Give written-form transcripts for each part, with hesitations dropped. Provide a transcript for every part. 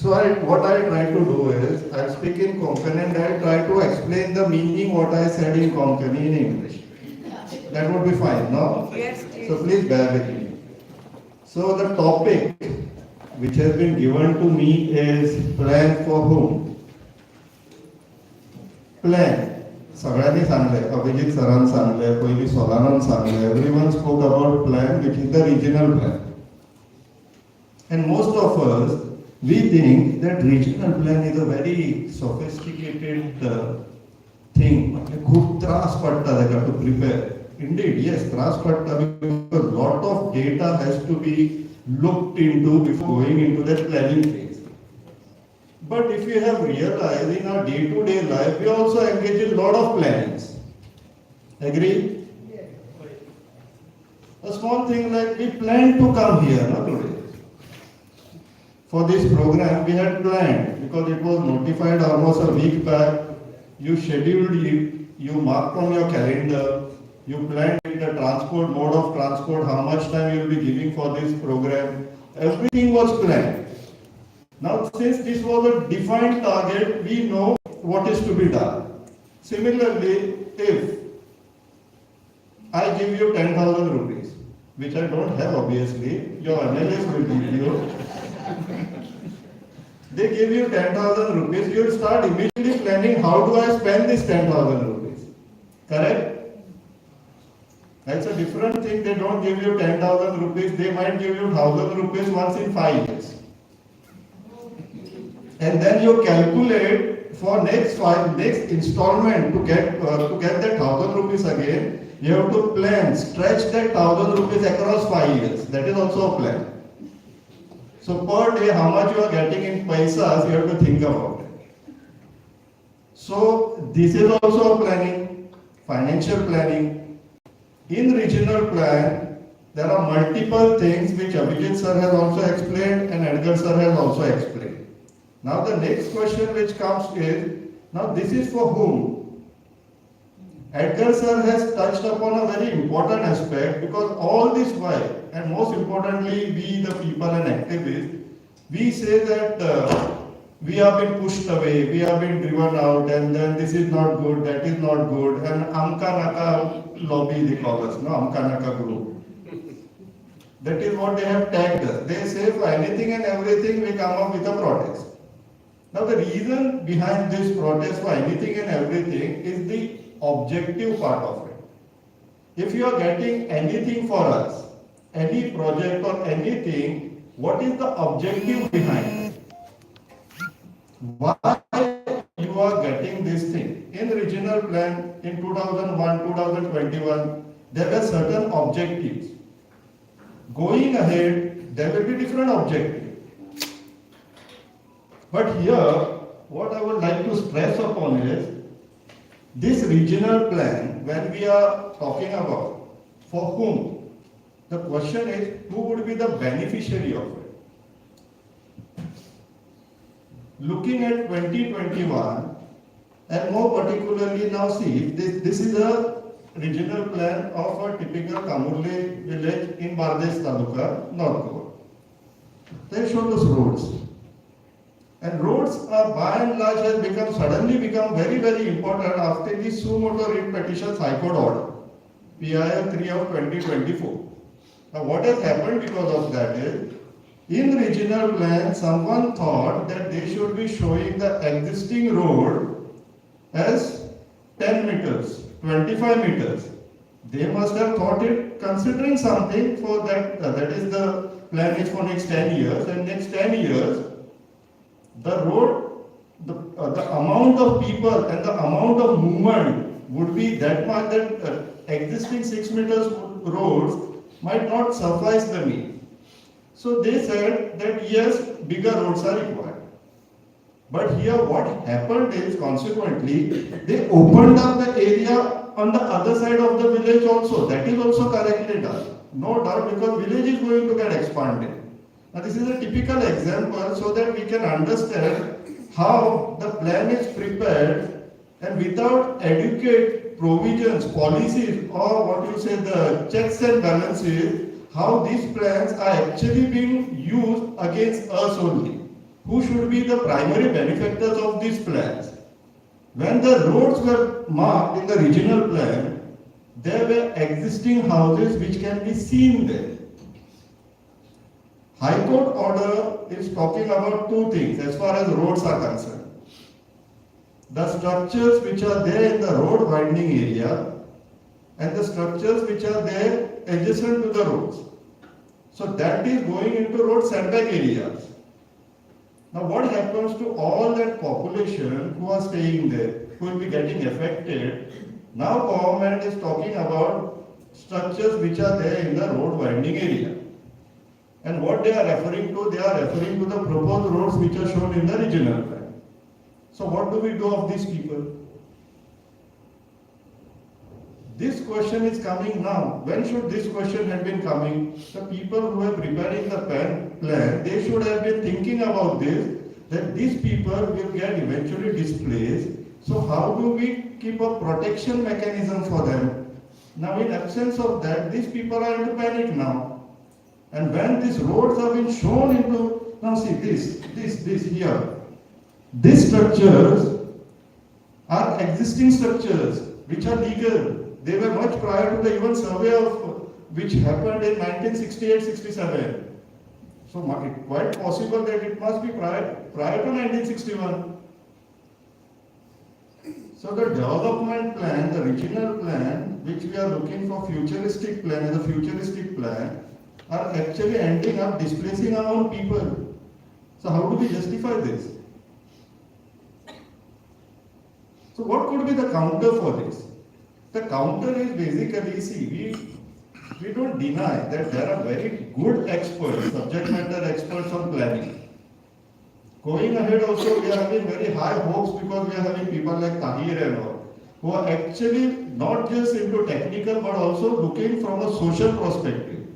What I try to do is, I speak in Konkani and I try to explain the meaning what I said in Konkani in English. That would be fine, no? Yes, So please. please bear with me. So the topic which has been given to me is plan for whom? Plan. सगळ्यांनी सांगले, अभिजित सरान सांगले, पयली सोलानान सांगले, everyone spoke about plan which is the regional plan. And most of us, we think that regional plan is a very sophisticated thing. म्हणजे खूप त्रास पडटा ताका to prepare. Indeed, yes, त्रास पडटा because a lot of data has to be looked into before going into that planning phase. But if you have realized in our day-to-day life, we also engage in a lot of plannings. Agree? A small thing like we planned to come here, not today. For this program, we had planned because it was notified almost a week back. You scheduled it, you marked on your calendar, you planned the transport, mode of transport, how much time you will be giving for this program. Everything was planned. Now, since this was a defined target, we know what is to be done. Similarly, if I give you 10,000 rupees, which I don't have obviously, your analyst will give you. They give you 10,000 rupees, you will start immediately planning how do I spend this 10,000 rupees. Correct? That's a different thing. They don't give you 10,000 rupees, they might give you 1,000 rupees once in 5 years. And then you calculate for next installment to get that 1,000 rupees again. You have to plan, stretch that 1,000 rupees across 5 years. That is also a plan. So per day, how much you are getting in paisas, you have to think about it. So this is also a planning, financial planning. In regional plan, there are multiple things which Abhijit sir has also explained and Edgar sir has also explained. Now the next question which comes is, now this is for whom? Edgar sir has touched upon a very important aspect because all this while, and most importantly we the people and activists, we say that we have been pushed away, we have been driven out, and then this is not good, that is not good, and Amka Naka lobby they call us, no, Amka Naka group. That is what they have tagged us. They say for anything and everything we come up with a protest. Now the reason behind this protest for anything and everything is the objective part of it. If you are getting anything for us, any project or anything, what is the objective behind it? Why you are getting this thing? In regional plan in 2001, 2021, there were certain objectives. Going ahead, there will be different objectives. But here, what I would like to stress upon is, this regional plan, when we are talking about for whom, the question is, who would be the beneficiary of it? Looking at 2021, and more particularly now see, this is a regional plan of a typical Kamurli village in Bardesh Taluka, North Goa. They show those roads. And roads are by and large has suddenly become very, very important after the Sumoto writ petitions High Court order, PIL 3 of 2024. Now what has happened because of that is, in regional plan, someone thought that they should be showing the existing road as 10 meters, 25 meters. They must have thought it considering something for that, that is the plan is for next 10 years, and next 10 years, the road, the amount of people and the amount of movement would be that much that existing 6 meters roads might not suffice the need. So they said that yes, bigger roads are required. But here what happened is consequently, they opened up the area on the other side of the village also. That is also correctly done. No doubt, because village is going to get expanded. Now this is a typical example so that we can understand how the plan is prepared, and without adequate provisions, policies, or what you say the checks and balances, how these plans are actually being used against us only. who should be the primary benefactors of these plans. When the roads were marked in the regional plan, there were existing houses which can be seen there. High Court order is talking about two things as far as roads are concerned. The structures which are there in the road winding area and the structures which are there adjacent to the roads. So that is going into road setback areas. Now what happens to all that population who are staying there, who will be getting affected? Now government is talking about structures which are there in the road winding area. And what they are referring to? They are referring to the proposed roads which are shown in the regional plan. So what do we do of these people? This question is coming now. When should this question have been coming? The people who are preparing the plan, they should have been thinking about this, that these people will get eventually displaced. So how do we keep a protection mechanism for them? Now in absence of that, these people are into panic now. And when these roads have been shown into, now see this here. These structures are existing structures which are legal. They were much prior to the even survey of which happened in 1968-67. So it's quite possible that it must be prior to 1961. So the development plan, the regional plan, which we are looking for futuristic plan, as a futuristic plan, are actually ending up displacing our own people. So how do we justify this? So what could be the counter for this? The counter is basically, see, we don't deny that there are very good experts, subject matter experts on planning. Going ahead also, we are having very high hopes because we are having people like Tahir and all, who are actually not just into technical but also looking from a social perspective.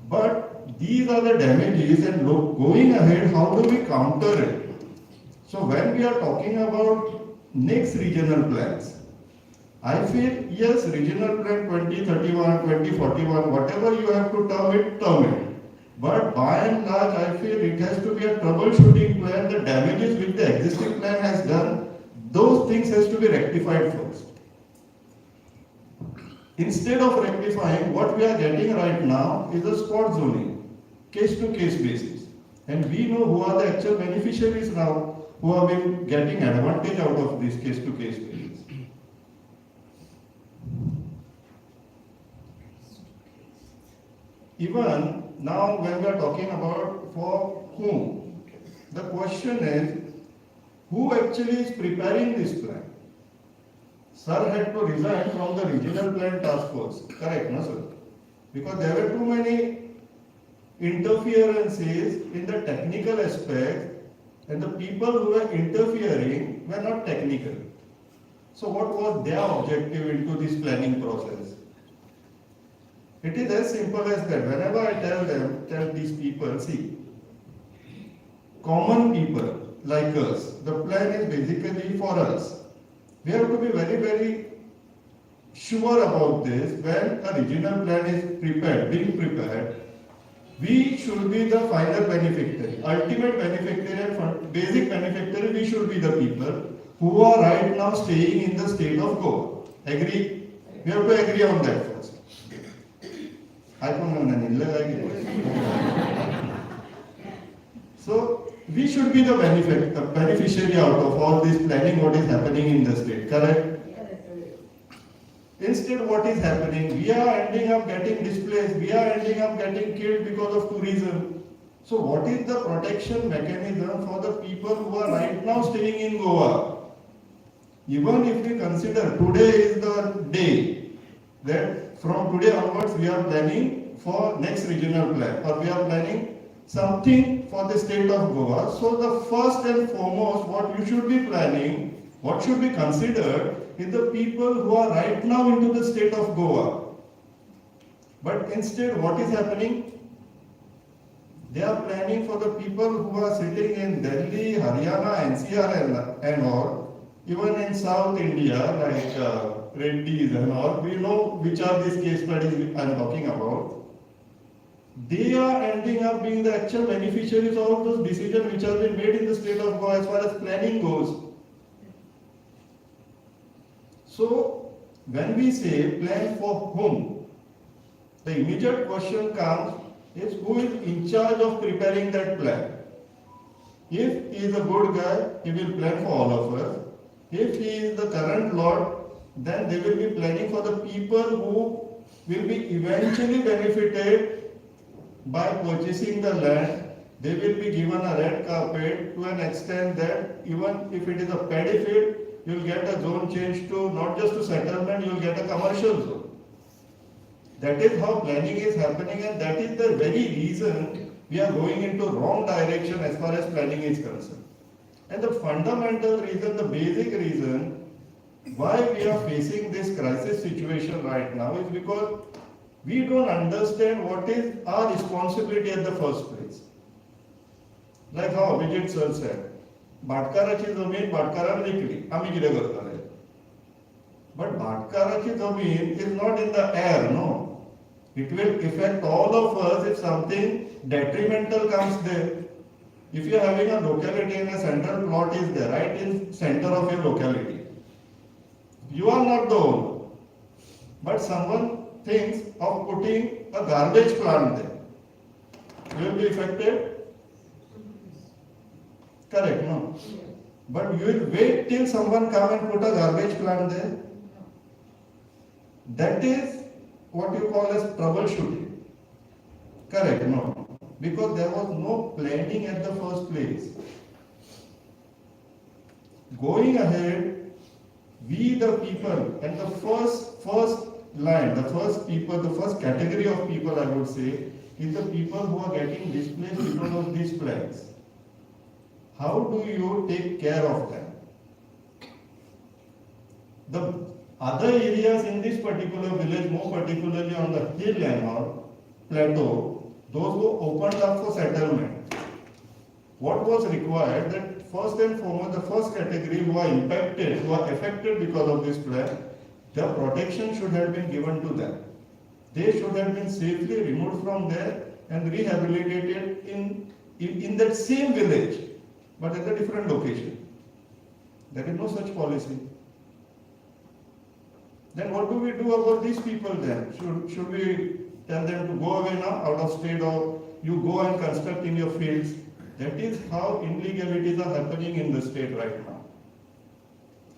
But these are the damages, and going ahead, how do we counter it? So when we are talking about next regional plans, I feel, yes, regional plan 2031, 2041, whatever you have to term it, term it. But by and large, I feel it has to be a troubleshooting plan. The damages which the existing plan has done, those things has to be rectified first. Instead of rectifying, what we are getting right now is a spot zoning, case-to-case basis. And we know who are the actual beneficiaries now, who have been getting advantage out of this case-to-case basis. Even now when we are talking about for whom, the question is, who actually is preparing this plan? Sir had to resign from the regional plan task force, correct, no sir? Because there were too many interferences in the technical aspect, and the people who were interfering were not technical. So what was their objective into this planning process? It is as simple as that. Whenever I tell these people, see, common people like us, the plan is basically for us. We have to be very, very sure about this. When a regional plan is being prepared, we should be the final beneficiary, ultimate beneficiary and basic beneficiary. We should be the people who are right now staying in the state of Goa. Agree? We have to agree on that first. So we should be the beneficiary out of all this planning what is happening in the state, correct? Instead, what is happening? We are ending up getting displaced, we are ending up getting killed because of tourism. So what is the protection mechanism for the people who are right now staying in Goa? Even if we consider today is the day that from today onwards we are planning for next regional plan, or we are planning something for the state of Goa. So the first and foremost what you should be planning, what should be considered is the people who are right now into the state of Goa. But instead what is happening? They are planning for the people who are sitting in Delhi, Haryana, NCR and all, even in South India like Reddy's and all. We know which are these case studies I am talking about. they are ending up being the actual beneficiaries of those decisions which have been made in the state of Goa as far as planning goes. So, when we say plan for whom, the immediate question comes is who is in charge of preparing that plan. If he is a good guy, he will plan for all of us. If he is the current lord, then they will be planning for the people who will be eventually benefited by purchasing the land. They will be given a red carpet to an extent that even if it is a paddy field, you will get a zone change to not just to settlement, you will get a commercial zone. That is how planning is happening, and that is the very reason we are going into wrong direction as far as planning is concerned. And the fundamental reason, the basic reason why we are facing this crisis situation right now is because we don't understand what is our responsibility at the first place. Like how Abhijit sir said, भाटकाराची जमीन भाटकारान विकली, आम्ही कितें करतले? But भाटकाराची जमीन is not in the air, no. It will affect all of us if something detrimental comes there. If you are having a locality and a central plot is there, right in center of your locality, you are not the owner, but someone thinks of putting a garbage plant there. You will be affected? Correct, no? But you will wait till someone come and put a garbage plant there. That is what you call as troubleshooting. Correct, no? Because there was no planning at the first place. Going ahead, we the people, and the first line, the first people, the first category of people I would say, is the people who are getting displaced because of these plans. How do you take care of them? The other areas in this particular village, more particularly on the hill and all, plateau, those were opened up for settlement. What was required that first and foremost, the first category who are impacted, who are affected because of this plan, their protection should have been given to them. They should have been safely removed from there and rehabilitated in that same village, but at a different location. There is no such policy. Then what do we do about these people then? Should we tell them to go away now, out of state, or you go and construct in your fields? That is how illegalities are happening in the state right now.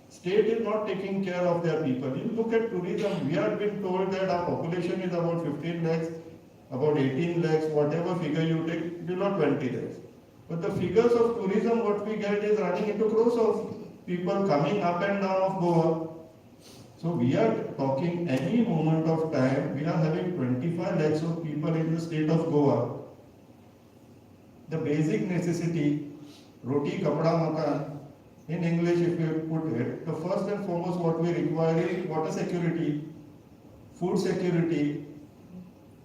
State is not taking care of their people. You look at tourism, we have been told that our population is about 15 lakhs, about 18 lakhs, whatever figure you take, below 20 lakhs. But the figures of tourism, what we get is running into crores of people coming up and down of Goa. So we are talking any moment of time, we are having 25 lakhs of people in the state of Goa. The basic necessity, roti, kapda, makan, in English if you put it, the first and foremost what we require is water security, food security,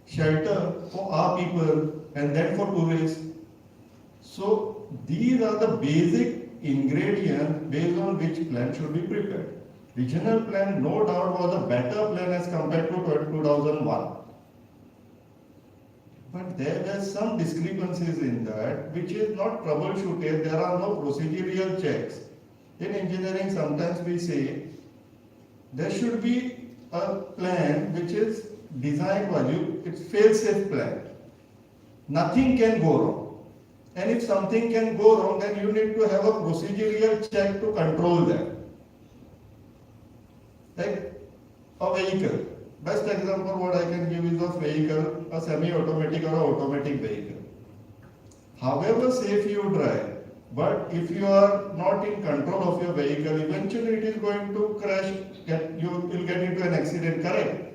shelter for our people and then for tourists. So these are the basic ingredients based on which plan should be prepared. Regional plan no doubt was a better plan as compared to 2001. But there were some discrepancies in that which is not troubleshooted. There are no procedural checks. In engineering sometimes we say there should be a plan which is designed by you, it's fail-safe plan. Nothing can go wrong. And if something can go wrong, then you need to have a procedural check to control that. Like a vehicle. Best example what I can give is of vehicle, a semi-automatic or an automatic vehicle. However safe you drive, but if you are not in control of your vehicle, eventually it is going to crash, you will get into an accident, correct?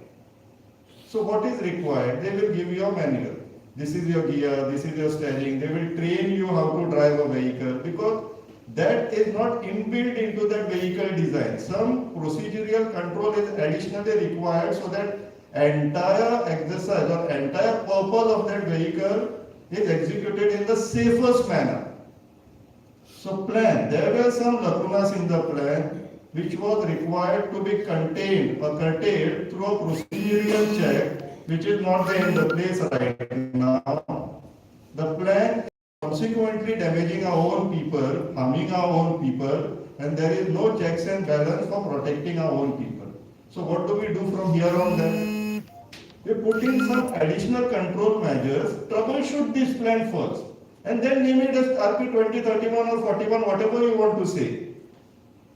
So what is required? They will give you a manual. This is your gear, this is your steering. They will train you how to drive a vehicle because that is not inbuilt into that vehicle design. Some procedural control is additionally required so that entire exercise or entire purpose of that vehicle is executed in the safest manner. So plan, there were some lacunas in the plan which was required to be contained or curtailed through a procedural check which is not in the place right now. The plan is consequently damaging our own people, harming our own people, and there is no checks and balance for protecting our own people. So what do we do from here on then? We put in some additional control measures, troubleshoot this plan first, and then name it as RP 2031 or 41, whatever you want to say.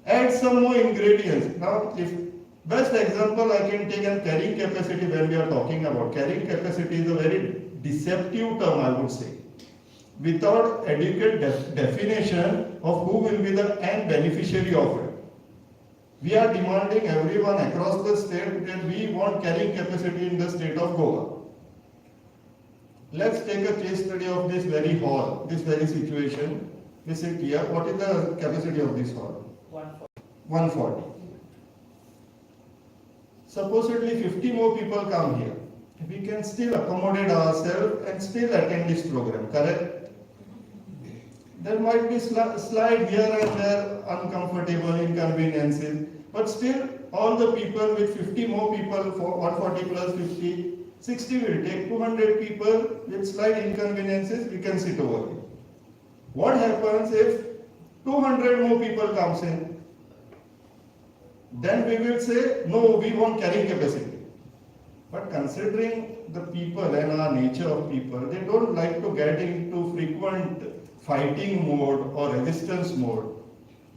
Add some more ingredients. Now, if best example I can take and carrying capacity when we are talking about. Carrying capacity is a very deceptive term, I would say. Without adequate definition of who will be the end beneficiary of it. We are demanding everyone across the state that we want carrying capacity in the state of Goa. Let's take a case study of this very hall, this very situation. We sit here, what is the capacity of this hall? 140. Supposedly 50 more people come here. We can still accommodate ourselves and still attend this program, correct? There might be slight here and there uncomfortable inconveniences, but still all the people with 50 more people for 140 plus 50, 60 will take 200 people with slight inconveniences, we can sit over here. What happens if 200 more people comes in? Then we will say, no, we want carrying capacity. But considering the people and our nature of people, they don't like to get into frequent fighting mode or resistance mode.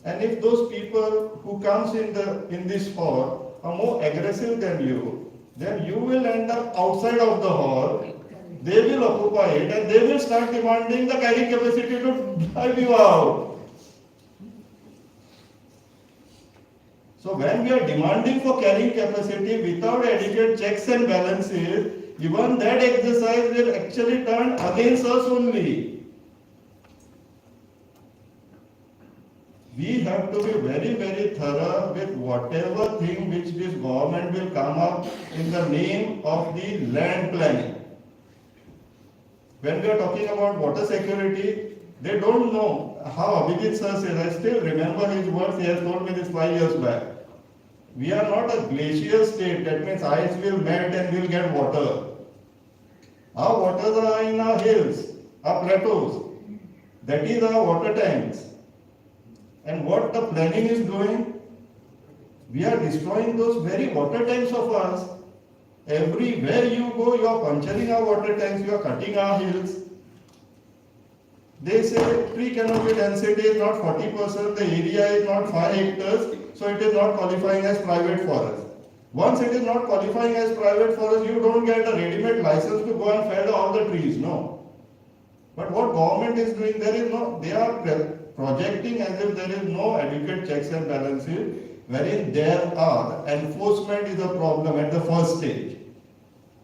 And if those people who comes in this hall are more aggressive than you, then you will end up outside of the hall. They will occupy it and they will start demanding the carrying capacity to drive you out. So when we are demanding for carrying capacity without adequate checks and balances, even that exercise will actually turn against us only. We have to be very, very thorough with whatever thing which this government will come up in the name of the land planning. When we are talking about water security, they don't know how Abhijit sir says. I still remember his words, he has told me this 5 years back. We are not a glacial state, that means ice will melt and we'll get water. Our waters are in our hills, our plateaus. That is our water tanks. And what the planning is doing, we are destroying those very water tanks of ours. Everywhere you go, you are puncturing our water tanks, you are cutting our hills. They say tree canopy density is not 40%, the area is not 5 hectares, so it is not qualifying as private forest. Once it is not qualifying as private forest, you don't get a ready-made license to go and fell all the trees, no. But what government is doing, they are projecting as if there is no adequate checks and balances, wherein there are. Enforcement is a problem at the first stage.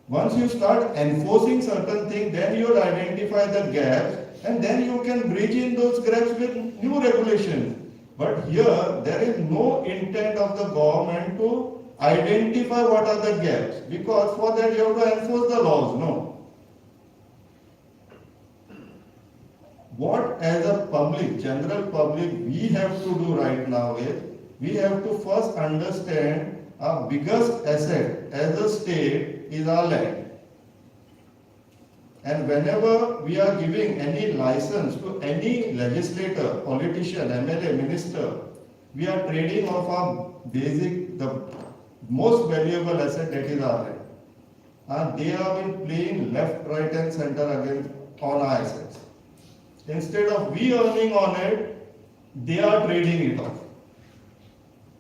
Once you start enforcing certain things, then you will identify the gaps and then you can bridge in those gaps with new regulations. But here, there is no intent of the government to identify what are the gaps, because for that you have to enforce the laws, no. What as a public, general public, we have to do right now is, we have to first understand our biggest asset as a state is our land. And whenever we are giving any license to any legislator, politician, MLA, minister, we are trading off our basic, the most valuable asset, that is our land. And they have been playing left, right and center against on our assets. Instead of we earning on it, they are trading it off.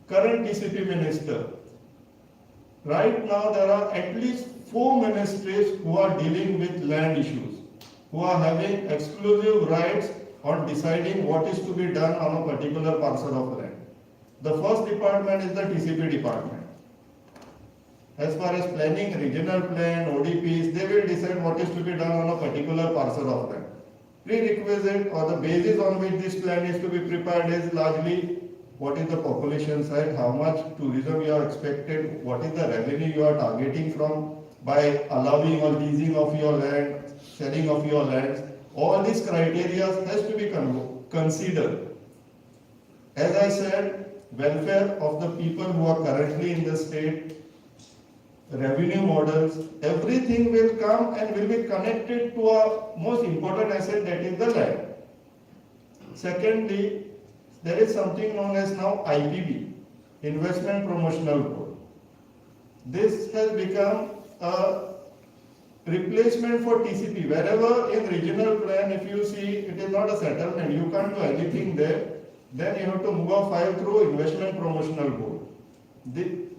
Current DCP minister, right now there are at least 4 ministries who are dealing with land issues, who are having exclusive rights on deciding what is to be done on a particular parcel of land. The first department is the TCP department. As far as planning, regional plan, ODPs, they will decide what is to be done on a particular parcel of land. Prerequisite or the basis on which this plan is to be prepared is largely what is the population size, how much tourism you are expected, what is the revenue you are targeting from by allowing or leasing of your land, selling of your lands. All these criteria has to be considered. As I said, welfare of the people who are currently in the state, revenue models, everything will come and will be connected to our most important asset, that is the land. Secondly, there is something known as now IPB, Investment Promotional Board. This has become a replacement for TCP. Wherever in regional plan, if you see it is not a settlement, you can't do anything there, then you have to move a file through Investment Promotional Board.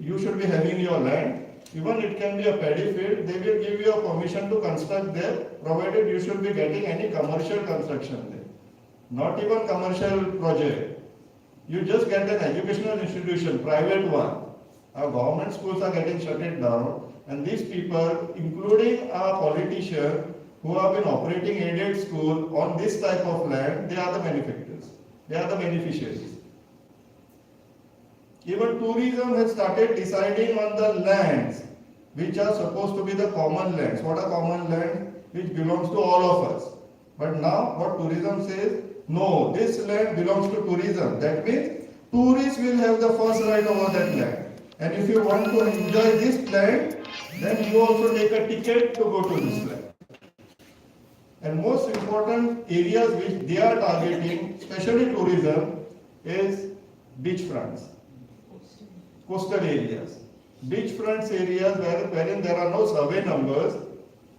You should be having your land, even it can be a paddy field, they will give you a permission to construct there, provided you should be getting any commercial construction there. Not even commercial project. You just get an educational institution, private one. Our government schools are getting shut it down, and these people, including our politicians who have been operating aided school on this type of land, they are the benefactors. They are the beneficiaries. Even tourism has started deciding on the lands which are supposed to be the common lands. What are common lands? Which belongs to all of us. But now what tourism says, no, this land belongs to tourism. That means tourists will have the first right over that land. And if you want to enjoy this land, then you also take a ticket to go to this land. And most important areas which they are targeting, especially tourism, is beachfronts, coastal areas. Beachfronts areas wherein there are no survey numbers,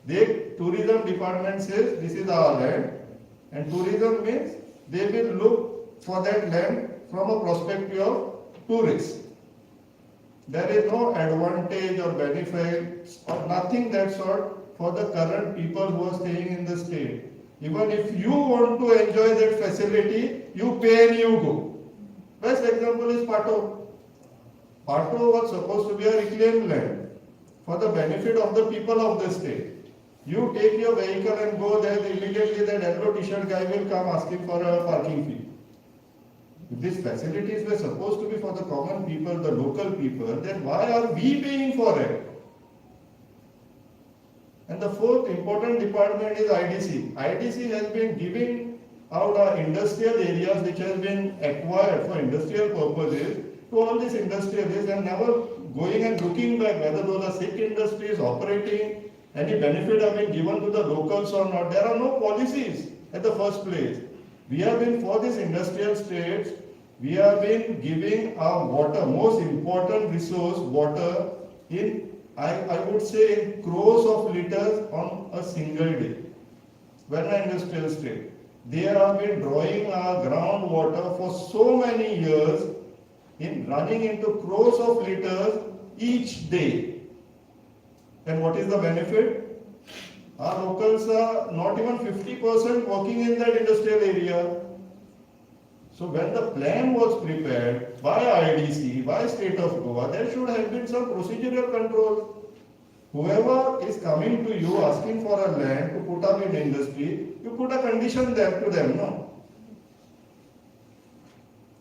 the tourism department says this is our land, and tourism means they will look for that land from a perspective of tourists. There is no advantage or benefit or nothing that sort for the current people who are staying in the state. Even if you want to enjoy that facility, you pay and you go. Best example is Pato. Pato was supposed to be a reclaimed land for the benefit of the people of the state. You take your vehicle and go there, immediately that yellow t-shirt guy will come asking for a parking fee. If these facilities were supposed to be for the common people, the local people, then why are we paying for it? And the fourth important department is IDC. IDC has been giving out our industrial areas which has been acquired for industrial purposes to all these industrialists, and never going and looking back whether those are sick industries operating, any benefit have been given to the locals or not. There are no policies at the first place. We have been, for these industrial states, we have been giving our water, most important resource, water, in I would say in crores of liters on a single day. When an industrial state, they have been drawing our groundwater for so many years, in running into crores of liters each day. And what is the benefit? Our locals are not even 50% working in that industrial area. So when the plan was prepared by IDC, by State of Goa, there should have been some procedural control. Whoever is coming to you asking for a land to put up in industry, you put a condition there to them, no?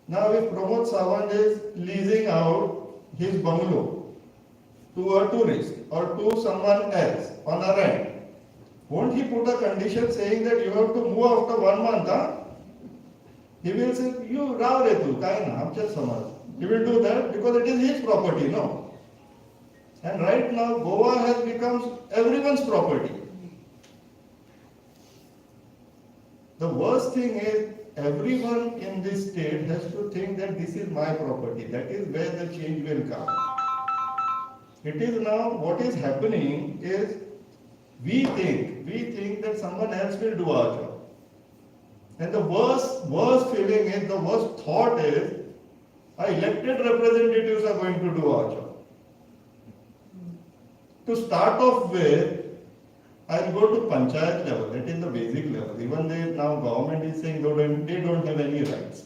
Now if Pramod Sawant is leasing out his bungalow to a tourist or to someone else on a rent, won't he put a condition saying that you have to move after 1 month, huh? He will say, you rav retu, kai na, amcha samaj. He will do that because it is his property, no? And right now, Goa has become everyone's property. The worst thing is, everyone in this state has to think that this is my property. That is where the change will come. It is now, what is happening is, we think that someone else will do our job. And the worst feeling is, the worst thought is, our elected representatives are going to do our job. To start off with, I'll go to panchayat level, that is the basic level. Even though now government is saying they don't have any rights.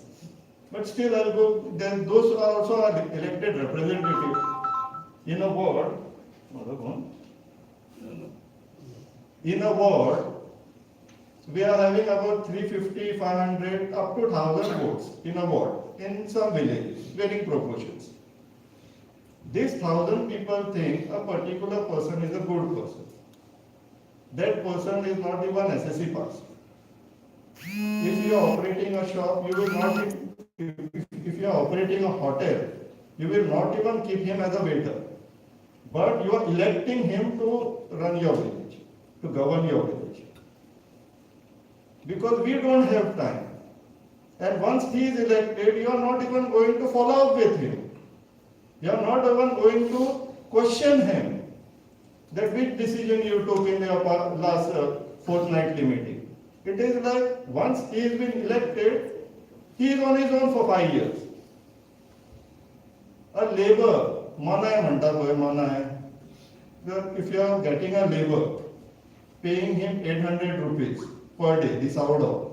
But still I'll go, then those are also our elected representatives. In a ward, we are having about 350, 500, up to 1,000 votes in a ward, in some villages, varying proportions. These 1,000 people think a particular person is a good person. That person is not even SSC pass. If you are operating a shop, you will not, if you are operating a hotel, you will not even keep him as a waiter. but you are electing him to run your village, to govern your village. Because we don't have time. And once he is elected, you are not even going to follow up with him. You are not even going to question him that which decision you took in your last fortnightly meeting. It is like once he has been elected, he is on his own for 5 years. A labor, mana hai manta koi mana hai. If you are getting a labor, paying him 800 rupees per day, this hour,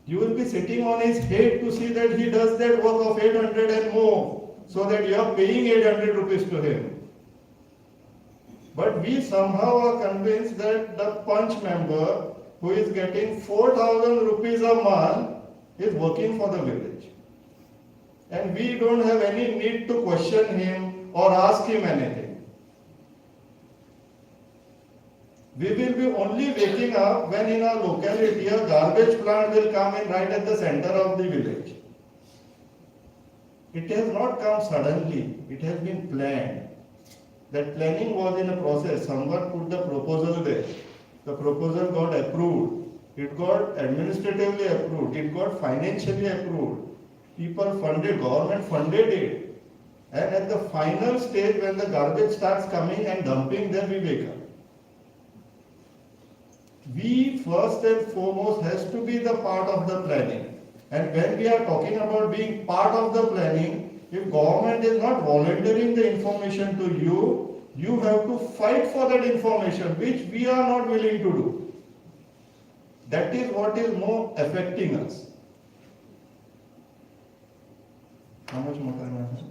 you will be sitting on his head to see that he does that work of 800 and more, so that you are paying 800 rupees to him. But we somehow are convinced that the punch member who is getting 4,000 rupees a month is working for the village. And we don't have any need to question him or ask him anything. We will be only waking up when in our locality a garbage plant will come in right at the center of the village. It has not come suddenly, it has been planned. That planning was in a process. Someone put the proposal there. The proposal got approved. It got administratively approved. It got financially approved. People funded, government funded it. And at the final stage, when the garbage starts coming and dumping, then we wake up. We first and foremost has to be the part of the planning. And when we are talking about being part of the planning, if government is not volunteering the information to you, you have to fight for that information, which we are not willing to do. That is what is more affecting us. How much more time I have?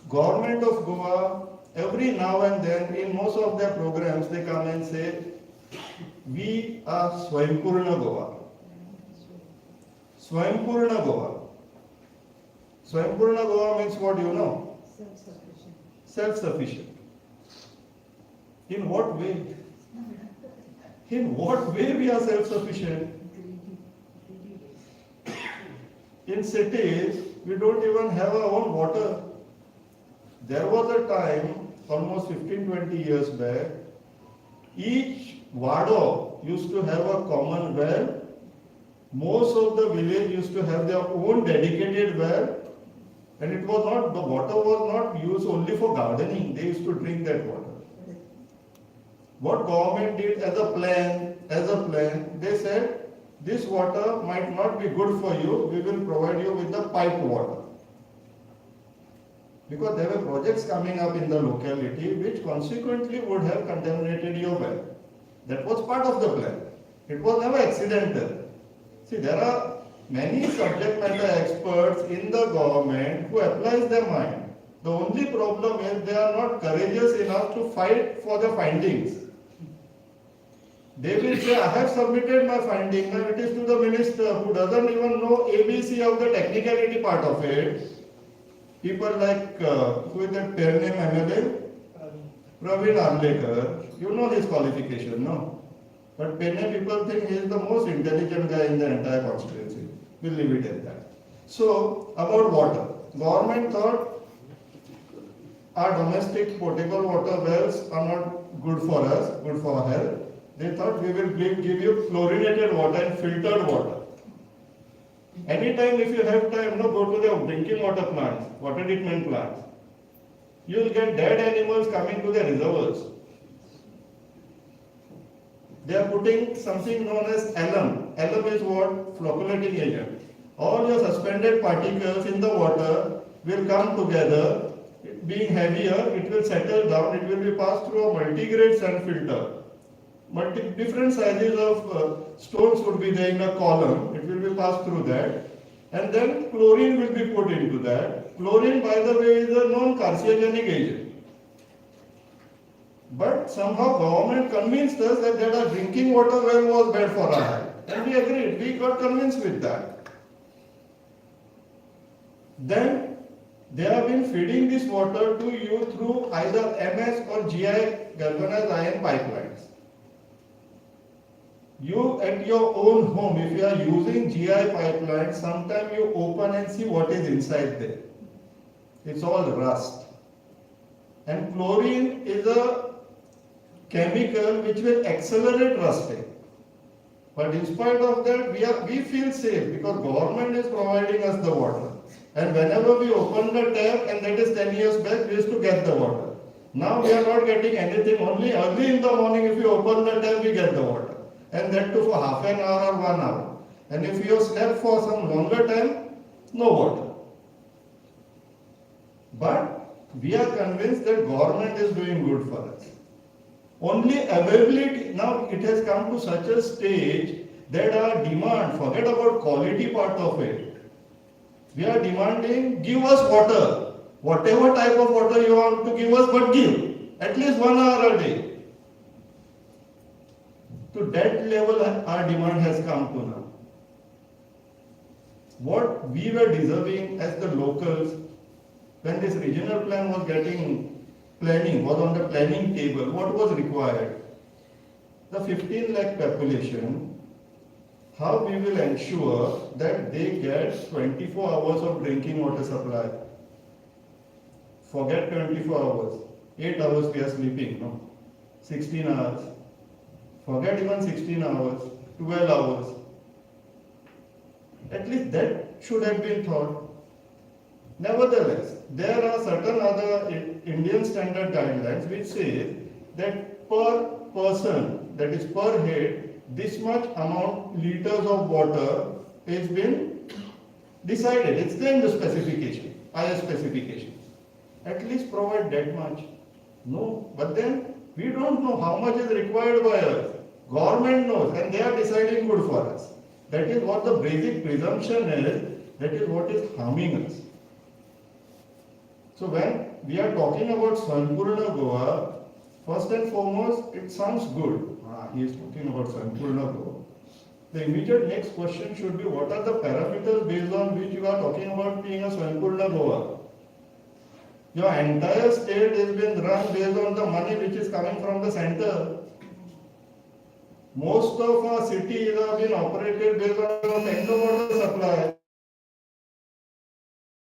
Government of Goa, every now and then, in most of their programs, they come and say, we are Swaympurna Goa. Swaympurna Goa. Swaympurna Goa means what you know? Self-sufficient. Self-sufficient. In what way? In what way we are self-sufficient? In cities, we don't even have our own water. There was a time, almost 15-20 years back, each wado used to have a common well. Most of the village used to have their own dedicated well, and it was not, the water was not used only for gardening. They used to drink that water. What government did as a plan, they said, this water might not be good for you, we will provide you with the piped water. Because there were projects coming up in the locality which consequently would have contaminated your well. That was part of the plan. It was never accidental. See, there are many subject matter experts in the government who applies their mind. The only problem is they are not courageous enough to fight for the findings. They will say, I have submitted my finding, now it is to the minister who doesn't even know ABC of the technicality part of it. People like, who is that pair name MLA? Praveen Arlekar. You know his qualification, no? But Penne people think he is the most intelligent guy in the entire constituency. We'll leave it at that. So, about water. Government thought our domestic potable water wells are not good for us, good for our health. They thought we will give you chlorinated water and filtered water. Anytime if you have time, go to the drinking water plants, water treatment plants. You will get dead animals coming to the reservoirs. They are putting something known as alum. Alum is what? Flocculating agent. All your suspended particles in the water will come together. Being heavier, it will settle down. It will be passed through a multi-grade sand filter. Different sizes of stones would be there in a column. It will be passed through that. And then chlorine will be put into that. Chlorine, by the way, is a non-carcinogenic agent. But somehow government convinced us that our drinking water well was bad for our health. And we agreed. We got convinced with that. Then they have been feeding this water to you through either MS or GI galvanized iron pipelines. You at your own home, if you are using GI pipeline, sometimes you open and see what is inside there. It's all rust. And chlorine is a chemical which will accelerate rusting. But in spite of that, we feel safe because government is providing us the water. And whenever we open the tap, and that is 10 years back, we used to get the water. Now we are not getting anything, only early in the morning if you open the tap, we get the water. And that too for half an hour or 1 hour. And if you slept for some longer time, no water. But we are convinced that government is doing good for us. Only availability, now it has come to such a stage that our demand, forget about quality part of it. We are demanding, give us water. Whatever type of water you want to give us, but give. At least 1 hour a day. To that level our demand has come to now. What we were deserving as the locals, when this regional plan was was on the planning table, what was required? The 15 lakh population, how we will ensure that they get 24 hours of drinking water supply. Forget 24 hours, 8 hours we are sleeping, no? 16 hours. Forget even 16 hours, 12 hours. At least that should have been thought. Nevertheless, there are certain other Indian standard guidelines which say that per person, that is per head, this much amount liters of water has been decided. It's there in the specification, IS specification. At least provide that much. No, but then we don't know how much is required by us. Government knows and they are deciding good for us. That is what the basic presumption is, that is what is harming us. So when we are talking about Sampurna Goa, first and foremost, it sounds good. He is talking about Sampurna Goa. The immediate next question should be, what are the parameters based on which you are talking about being a Sampurna Goa? Your entire state is being run based on the money which is coming from the center. Most of our cities are being operated based on tanker water supply.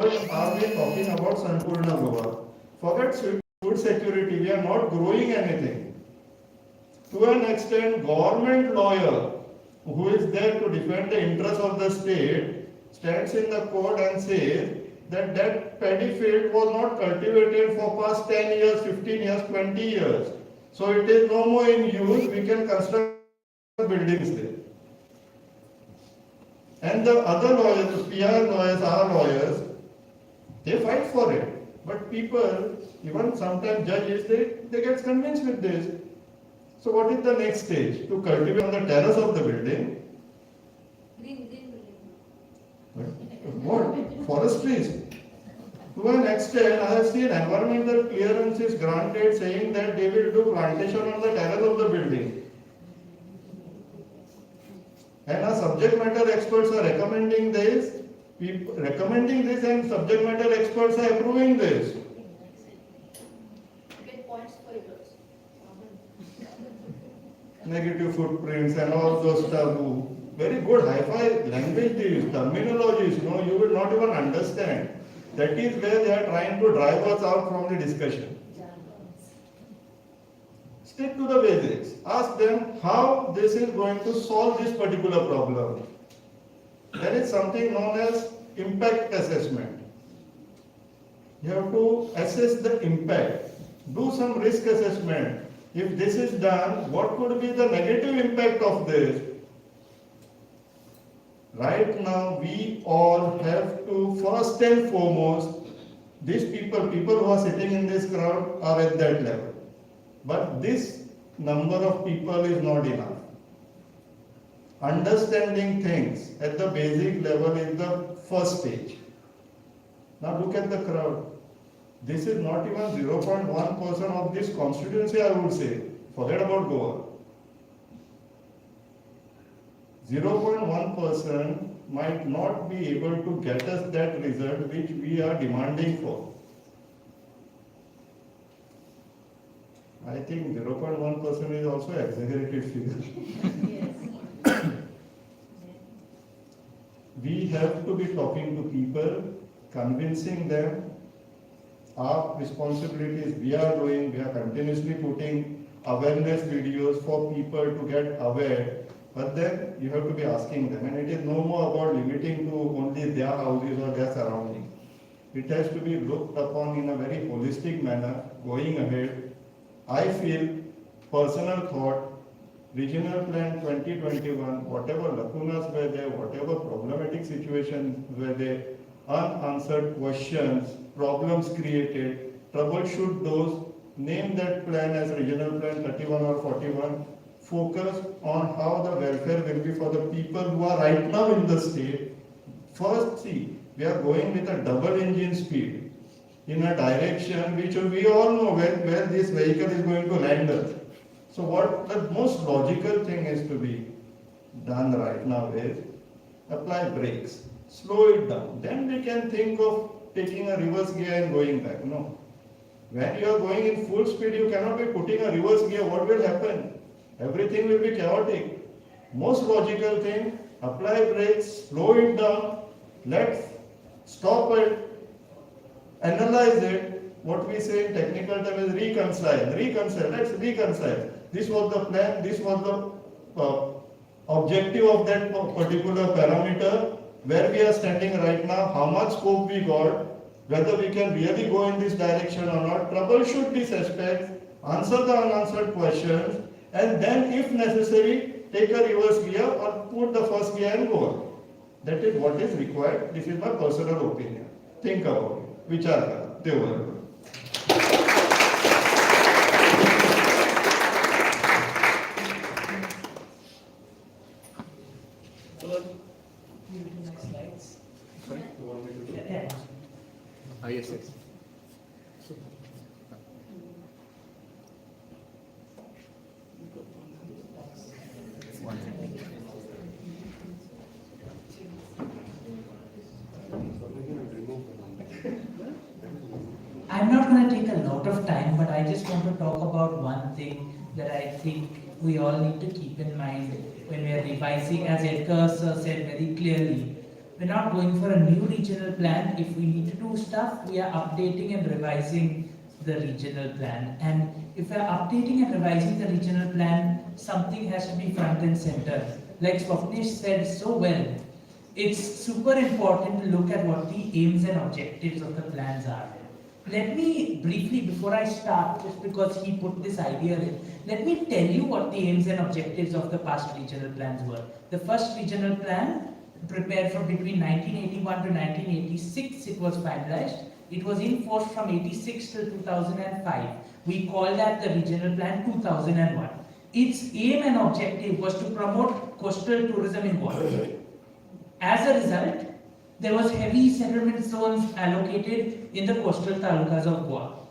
Are we talking about Sampurna Goa? Forget food security, we are not growing anything. To an extent, government lawyer who is there to defend the interests of the state stands in the court and says that that paddy field was not cultivated for past 10 years, 15 years, 20 years. So it is no more in use, we can construct buildings there. And the other lawyers, the PR lawyers, our lawyers, they fight for it. But people, even sometimes judges, they get convinced with this. So what is the next stage? To cultivate on the terrace of the building. Green building. What? Forestries. To an extent, I have seen environmental clearances granted saying that they will do plantation on the terrace of the building. And our subject matter experts are recommending this. And subject matter experts are approving this. Get points for yours. Negative footprints and all those stuff. Very good hi-fi language they use, terminologies, you will not even understand. That is where they are trying to drive us out from the discussion. Stick to the basics. Ask them how this is going to solve this particular problem. There is something known as impact assessment. You have to assess the impact. Do some risk assessment. If this is done, what could be the negative impact of this? Right now, we all have to, first and foremost, these people who are sitting in this crowd are at that level. But this number of people is not enough. Understanding things at the basic level is the first stage. Now look at the crowd. This is not even 0.1% of this constituency, I would say. Forget about Goa. 0.1% might not be able to get us that result which we are demanding for. I think 0.1% is also exaggerated figure. Yes. we have to be talking to people, convincing them. Our responsibility is we are continuously putting awareness videos for people to get aware, but then you have to be asking them, and it is no more about limiting to only their houses or their surroundings. It has to be looked upon in a very holistic manner, going ahead. I feel, personal thought, Regional Plan 2021, whatever lacunas were there, whatever problematic situations were there, unanswered questions, problems created, troubleshoot those, name that plan as Regional Plan 31 or 41, focus on how the welfare will be for the people who are right now in the state. First, see, we are going with a double engine speed in a direction which we all know where this vehicle is going to land us. So what the most logical thing is to be done right now is apply brakes, slow it down. Then we can think of taking a reverse gear and going back. No. When you are going in full speed, you cannot be putting a reverse gear. What will happen? Everything will be chaotic. Most logical thing, apply brakes, slow it down, let's stop it, analyze it. What we say in technical term is reconcile, let's reconcile. This was the plan, this was the objective of that particular parameter, where we are standing right now, how much scope we got, whether we can really go in this direction or not, troubleshoot these aspects, answer the unanswered questions, and then if necessary, take a reverse gear or put the first gear and go on. That is what is required. This is my personal opinion. Think about it. Vichar kara. Devar. Yes, yes. I'm not going to take a lot of time, but I just want to talk about one thing that I think we all need to keep in mind when we are revising. As Edgar sir said very clearly, we're not going for a new regional plan. If we need to do stuff, we are updating and revising the regional plan. And if we're updating and revising the regional plan, something has to be front and center. Like Swapnesh said so well, it's super important to look at what the aims and objectives of the plans are. Let me briefly, before I start, just because he put this idea in, let me tell you what the aims and objectives of the past regional plans were. The first regional plan, prepared from between 1981 to 1986, it was finalized. It was in force from 86 till 2005. We call that the regional plan 2001. Its aim and objective was to promote coastal tourism in Goa. As a result, there was heavy settlement zones allocated in the coastal talukas of Goa.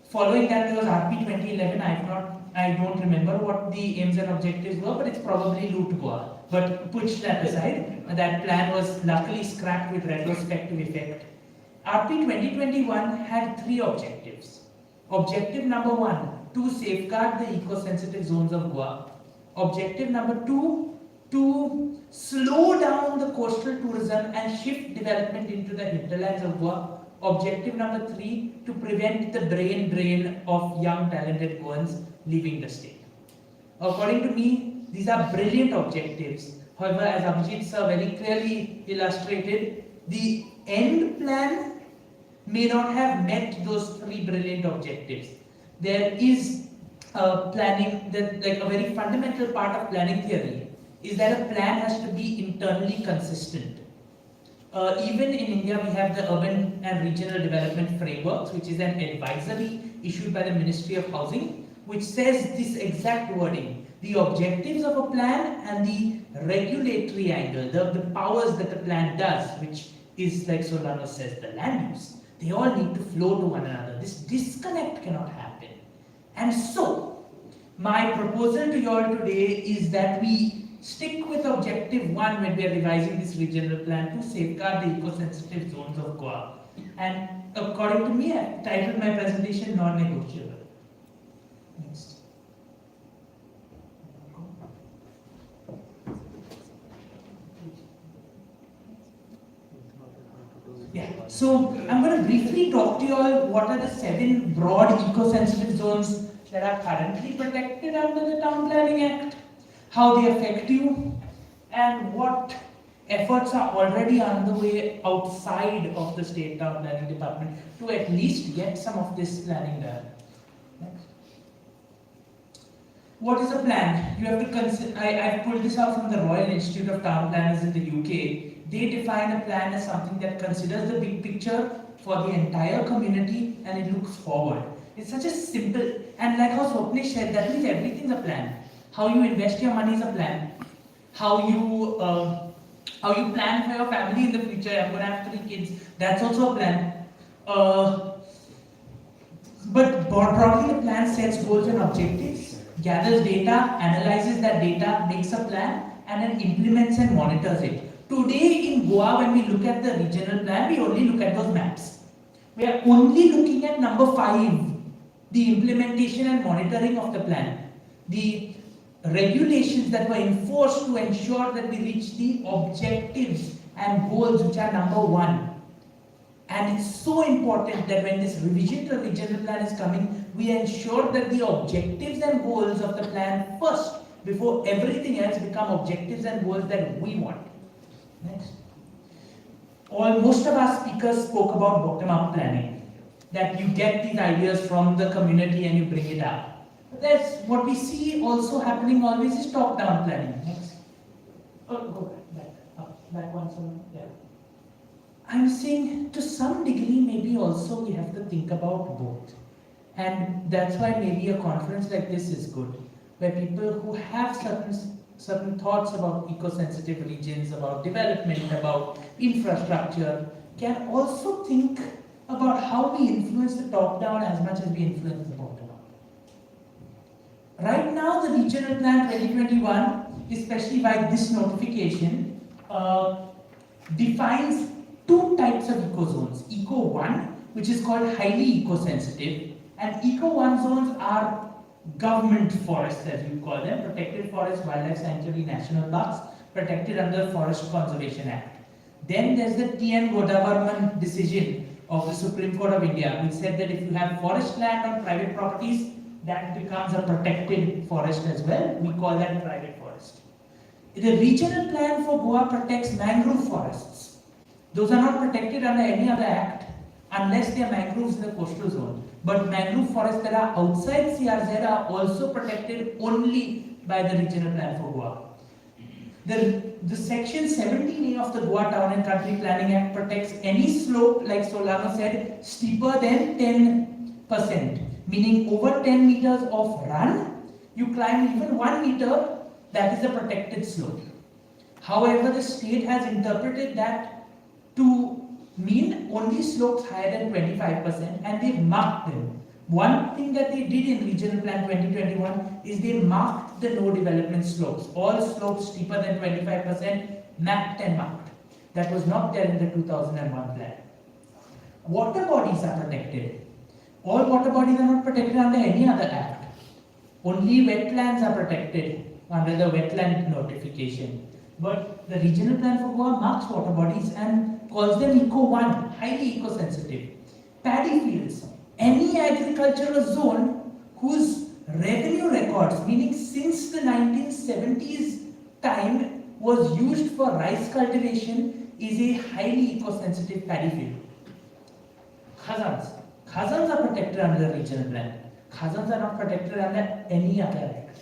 Following that, there was RP 2011. I don't remember what the aims and objectives were, but it's probably Loot Goa. But push that aside, that plan was luckily scrapped with retrospective effect. RP 2021 had three objectives. Objective number 1, to safeguard the eco-sensitive zones of Goa. Objective number 2, to slow down the coastal tourism and shift development into the hinterlands of Goa. Objective number 3, to prevent the brain drain of young talented Goans leaving the state. According to me, these are brilliant objectives. However, as Abhijit sir very clearly illustrated, the end plan may not have met those three brilliant objectives. There is planning, like a very fundamental part of planning theory is that a plan has to be internally consistent. Even in India, we have the Urban and Regional Development Frameworks, which is an advisory issued by the Ministry of Housing, which says this exact wording: the objectives of a plan and the regulatory angle, the powers that the plan does, which is, like Solano says, the land use, they all need to flow to one another. This disconnect cannot happen. And so, my proposal to you all today is that we stick with objective 1 when we are revising this regional plan, to safeguard the eco-sensitive zones of Goa. And according to me, I titled my presentation non-negotiable. Next. So I'm going to briefly talk to you all what are the 7 broad eco-sensitive zones that are currently protected under the Town Planning Act, how they affect you, and what efforts are already underway outside of the State Town Planning Department to at least get some of this planning done. Next. What is a plan? You have to consider, I've pulled this out from the Royal Institute of Town Planners in the UK. They define a plan as something that considers the big picture for the entire community and it looks forward. It's such a simple, and like how Swapnesh said, that means everything's a plan. How you invest your money is a plan. How you plan for your family in the future. I'm going to have 3 kids. That's also a plan. But broadly, the plan sets goals and objectives, gathers data, analyzes that data, makes a plan, and then implements and monitors it. Today in Goa, when we look at the regional plan, we only look at those maps. We are only looking at number 5, the implementation and monitoring of the plan. The regulations that were enforced to ensure that we reach the objectives and goals, which are number 1. And it's so important that when this revision to the regional plan is coming, we ensure that the objectives and goals of the plan first, before everything else, become objectives and goals that we want. Next. Most of our speakers spoke about bottom-up planning, that you get these ideas from the community and you bring it up. But that's what we see also happening always is top-down planning. Next. Oh, go back one, so yeah. I'm saying to some degree maybe also we have to think about both. And that's why maybe a conference like this is good, where people who have certain thoughts about eco-sensitive regions, about development, about infrastructure, can also think about how we influence the top-down as much as we influence the bottom-up. Right now, the Regional Plan 2021, especially by this notification, defines 2 types of eco-zones. Eco-1, which is called highly eco-sensitive, and Eco-1 zones are government forests, as you call them, protected forests, wildlife sanctuary, national parks, protected under Forest Conservation Act. Then there's the T.N. Godavarman decision of the Supreme Court of India, which said that if you have forest land on private properties, that becomes a protected forest as well. We call that private forest. The regional plan for Goa protects mangrove forests. Those are not protected under any other act unless they are mangroves in the coastal zone. But mangrove forests that are outside CRZ are also protected only by the regional plan for Goa. The section 17A of the Goa Town and Country Planning Act protects any slope, like Solano said, steeper than 10%, meaning over 10 meters of run, you climb even 1 meter, that is a protected slope. However, the state has interpreted that to mean only slopes higher than 25%, and they've marked them. One thing that they did in Regional Plan 2021 is they marked the no development slopes. All slopes steeper than 25% mapped and marked. That was not there in the 2001 plan. Water bodies are protected. All water bodies are not protected under any other act. Only wetlands are protected under the wetland notification. But the regional plan for Goa marks water bodies and calls them Eco-1, highly eco-sensitive. Paddy fields, any agricultural zone whose revenue records, meaning since the 1970s time, was used for rice cultivation, is a highly eco-sensitive paddy field. Khazans. Khazans are protected under the regional plan. Khazans are not protected under any other act.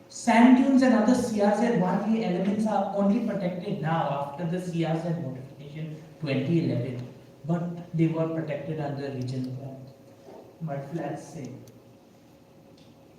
Sand dunes and other CRZ 1A elements are only protected now after the CRZ notification 2011, but they were protected under regional plan. Mudflats same.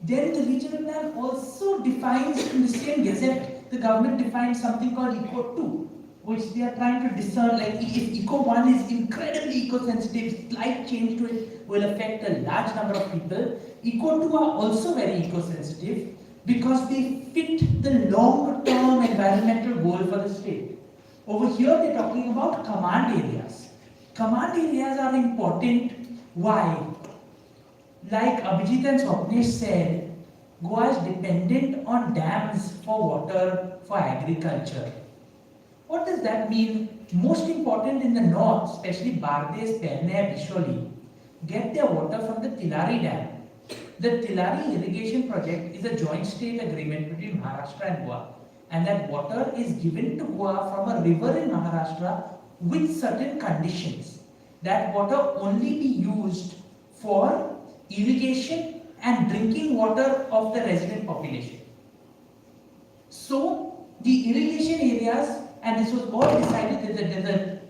Then the regional plan also defines in the same gazette, the government defines something called Eco-2, which they are trying to discern, like if Eco-1 is incredibly eco-sensitive, slight change to it will affect a large number of people. Eco-2 are also very eco-sensitive because they fit the long-term environmental goal for the state. Over here they're talking about command areas. Command areas are important. Why? Like Abhijit and Swapnesh said, Goa is dependent on dams for water for agriculture. What does that mean most important in the north, especially Bardes, Perne, Bisholi, get their water from the Tilari Dam. The Tilari irrigation project is a joint state agreement between Maharashtra and Goa, and that water is given to Goa from a river in Maharashtra with certain conditions. That water only be used for irrigation and drinking water of the resident population. So the irrigation areas, and this was all decided,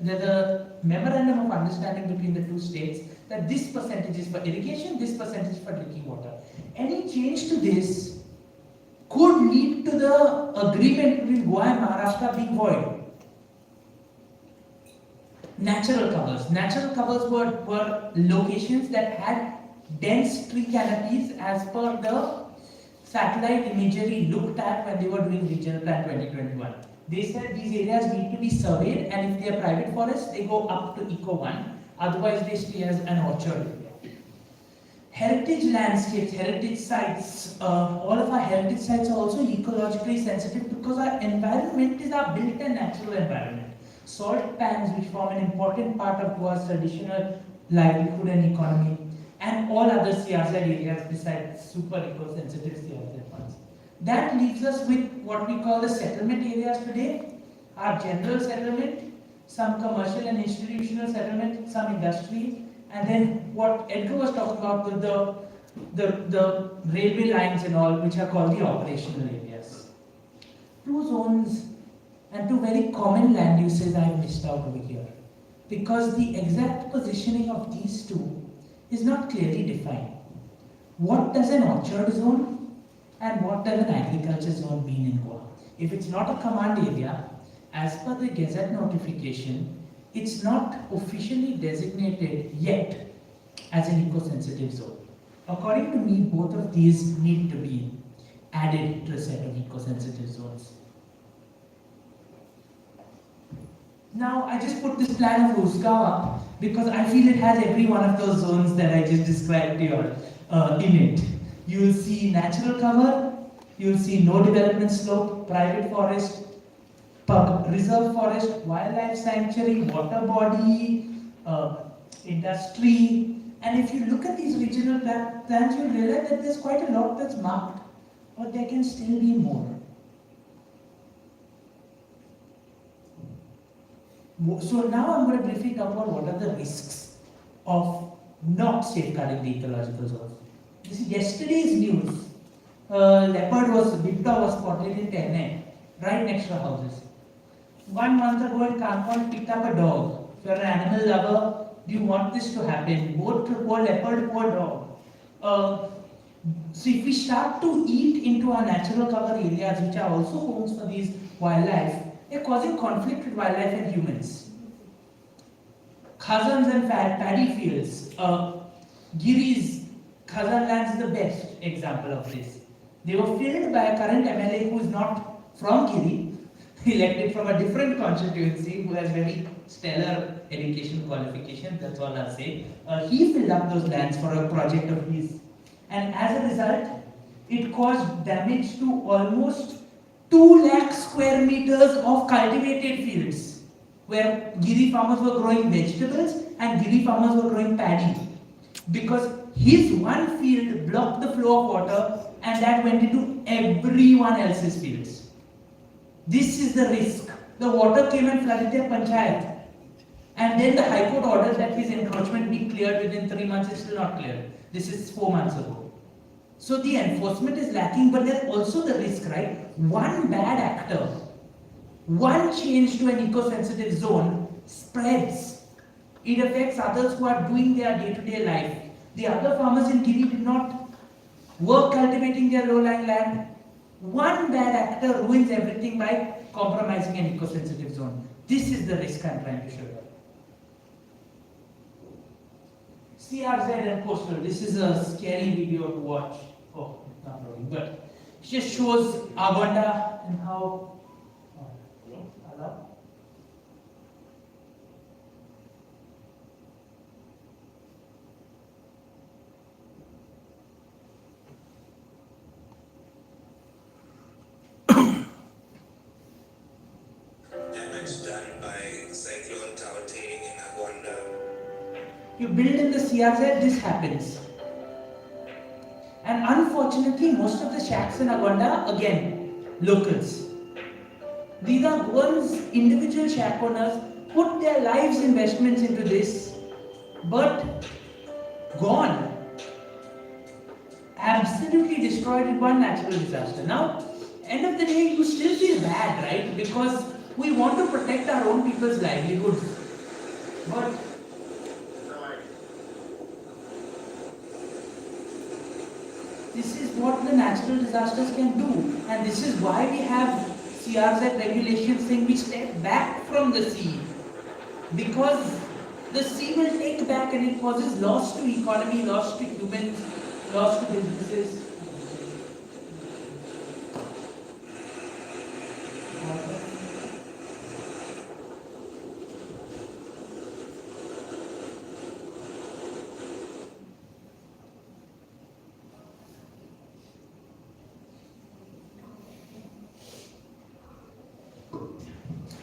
there's a memorandum of understanding between the two states, that this percentage is for irrigation, this percentage for drinking water. Any change to this could lead to the agreement between Goa and Maharashtra being void. Natural covers. Natural covers were locations that had dense tree canopies as per the satellite imagery looked at when they were doing Regional Plan 2021. They said these areas need to be surveyed, and if they are private forests, they go up to Eco 1, otherwise they stay as an orchard area. Heritage landscapes, heritage sites, all of our heritage sites are also ecologically sensitive because our environment is our built and natural environment. Salt pans, which form an important part of Goa's traditional livelihood and economy, and all other CRZ areas besides super eco-sensitive CRZ ones. That leaves us with what we call the settlement areas today, our general settlement, some commercial and institutional settlement, some industry, and then what Edgar was talking about with the railway lines and all, which are called the operational areas. Two zones and two very common land uses I missed out over here, because the exact positioning of these two is not clearly defined. What does an orchard zone and what does an agriculture zone mean in Goa? If it's not a command area, as per the Gazette notification, it's not officially designated yet as an eco-sensitive zone. According to me, both of these need to be added to a set of eco-sensitive zones. Now, I just put this plan of Uskawa because I feel it has every one of those zones that I just described to you in it. You will see natural cover, you will see no development slope, private forest, reserve forest, wildlife sanctuary, water body, industry. And if you look at these regional plans, you'll realize that there's quite a lot that's marked, but there can still be more. So now I'm going to briefly talk about what are the risks of not safeguarding the ecological zones. This is yesterday's news. Vipta was spotted in Perne, right next to our houses. 1 month ago in Kanpon picked up a dog. If you're an animal lover, do you want this to happen? Both poor leopard, poor dog. So if we start to eat into our natural cover areas, which are also homes for these wildlife, they're causing conflict with wildlife and humans. Khazans and paddy fields. Giris, Khazan lands is the best example of this. They were filled by a current MLA who is not from Giri, elected from a different constituency, who has very stellar education qualifications, that's all I'll say. He filled up those lands for a project of his. And as a result, it caused damage to almost 2 lakh square meters of cultivated fields, where Giri farmers were growing vegetables and Giri farmers were growing paddy. Because his one field blocked the flow of water and that went into everyone else's fields. This is the risk. The water came and flooded their panchayat. And then the High Court ordered that his encroachment be cleared within 3 months. It's still not cleared. This is 4 months ago. So the enforcement is lacking, but there's also the risk, right? One bad actor, one change to an eco-sensitive zone spreads. It affects others who are doing their day-to-day life. The other farmers in Giri did not work cultivating their low-lying land. One bad actor ruins everything by compromising an eco-sensitive zone. This is the risk I'm trying to show you. CRZ and coastal. This is a scary video to watch. Oh, it's not rolling, but it just shows Aganda and how. Hello? damage done by cyclone Tawating in Aguanda. You build in the CRZ, this happens. And unfortunately, most of the shacks in Aguanda, again, locals. These are ones, individual shack owners, put their lives investments into this, but gone. Absolutely destroyed in one natural disaster. Now, end of the day, you still feel bad, right? Because we want to protect our own people's livelihoods. But this is what the natural disasters can do, and this is why we have CRZ regulations saying we step back from the sea, because the sea will take back and it causes loss to economy, loss to humans, loss to businesses.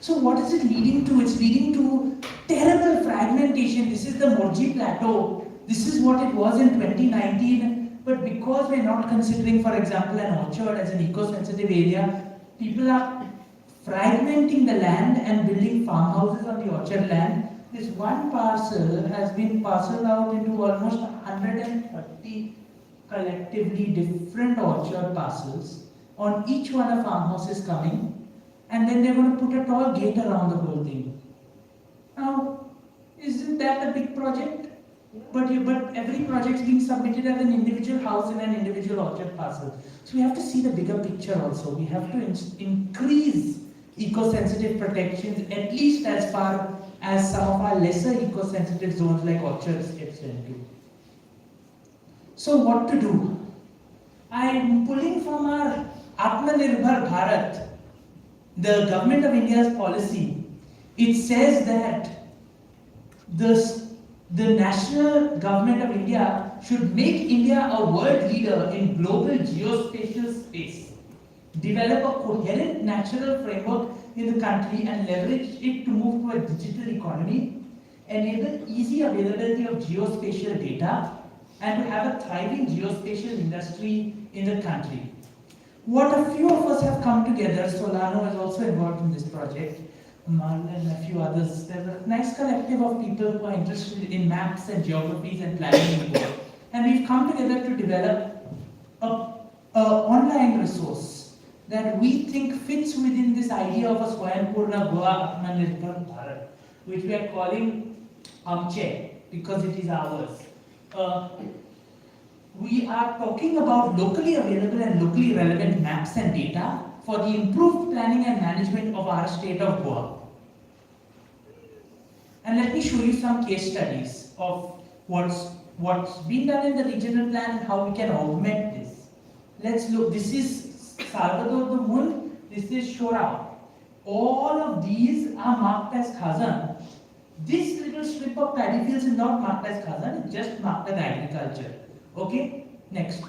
So what is it leading to? It's leading to terrible fragmentation. This is the Morji Plateau. This is what it was in 2019. But because we're not considering, for example, an orchard as an eco-sensitive area, people are fragmenting the land and building farmhouses on the orchard land. This one parcel has been parceled out into almost 130 collectively different orchard parcels. On each one a farmhouse is coming. And then they're going to put a tall gate around the whole thing. Now, isn't that a big project? But every project is being submitted as an individual house in an individual orchard parcel. So we have to see the bigger picture also. We have to increase eco-sensitive protections, at least as far as some of our lesser eco-sensitive zones like orchards extend to. So what to do? I'm pulling from our Atmanirbhar Bharat, the government of India's policy. It says that the national government of India should make India a world leader in global geospatial space, develop a coherent natural framework in the country and leverage it to move to a digital economy, enable easy availability of geospatial data, and to have a thriving geospatial industry in the country. What a few of us have come together, Solano is also involved in this project, Marlon and a few others. There's a nice collective of people who are interested in maps and geographies and planning in Goa. And we've come together to develop an online resource that we think fits within this idea of a Swayambhurna Goa Atmanirbhar Bharat, which we are calling unchecked because it is ours. We are talking about locally available and locally relevant maps and data for the improved planning and management of our state of Goa. And let me show you some case studies of what's been done in the regional plan and how we can augment this. Let's look. This is Salvador the Moon. This is Shorao. All of these are marked as Khazan. This little strip of paddy fields is not marked as Khazan, it's just marked as agriculture. Okay, next.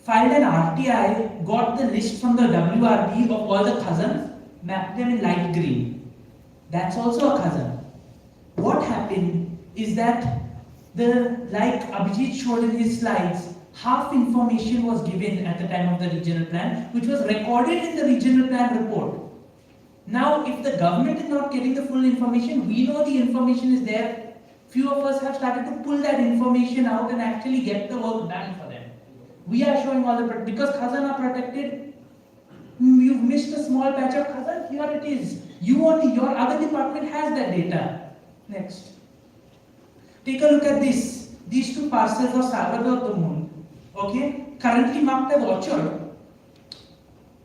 Filed an RTI, got the list from the WRB of all the Khazans, mapped them in light green. That's also a Khazan. What happened is that like Abhijit showed in his slides, half information was given at the time of the regional plan, which was recorded in the regional plan report. Now, if the government is not getting the full information, we know the information is there. Few of us have started to pull that information out and actually get the work done for them. We are showing all the, because Khazan are protected, you've missed a small patch of Khazan, here it is. You only, your other department has that data. Next. Take a look at this. These two parcels of Salvador the Moon. Okay, currently marked as orchard.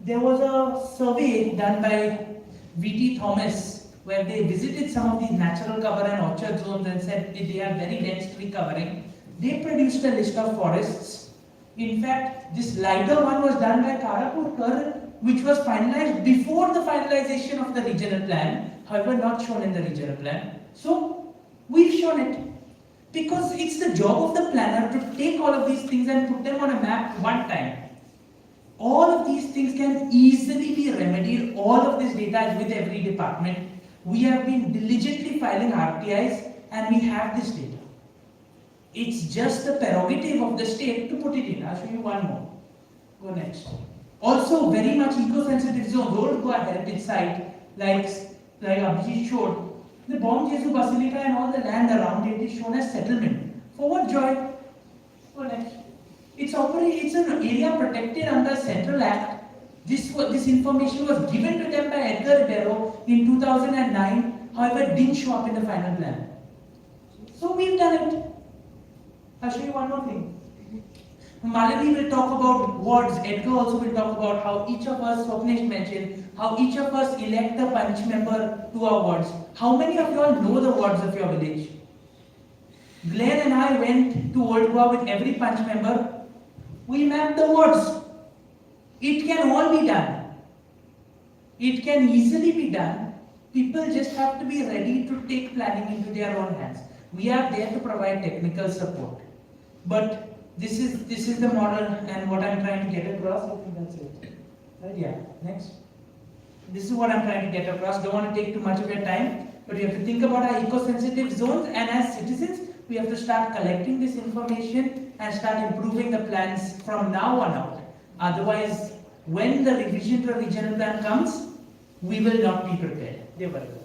There was a survey done by V.T. Thomas where they visited some of these natural cover and orchard zones and said they have very dense tree covering. They produced a list of forests. In fact, this lighter one was done by Karapur, which was finalized before the finalization of the regional plan, however not shown in the regional plan. So, we've shown it. Because it's the job of the planner to take all of these things and put them on a map one time. All of these things can easily be remedied. All of this data is with every department. We have been diligently filing RTIs and we have this data. It's just the prerogative of the state to put it in. I'll show you one more. Go next. Also, very much eco-sensitive zone. Don't go a heritage site like Abhijit showed. The Bom Jesu Basilica and all the land around it is shown as settlement. For what joy? Go next. It's an area protected under Central Act. This information was given to them by Edgar Ribeiro in 2009. However, it didn't show up in the final plan. So we've done it. I'll show you one more thing. Malini will talk about wards. Edgar also will talk about how each of us, Swapnesh mentioned, how each of us elect a punch member to our wards. How many of you all know the wards of your village? Glenn and I went to Old Goa with every punch member. We mapped the wards. It can all be done. It can easily be done. People just have to be ready to take planning into their own hands. We are there to provide technical support. But this is the model and what I'm trying to get across. I think that's it. Right? Yeah. Next. This is what I'm trying to get across. Don't want to take too much of your time, but you have to think about our eco-sensitive zones, and as citizens, we have to start collecting this information and start improving the plans from now on out. Otherwise, when the revision to a regional plan comes, we will not be prepared. Devarga.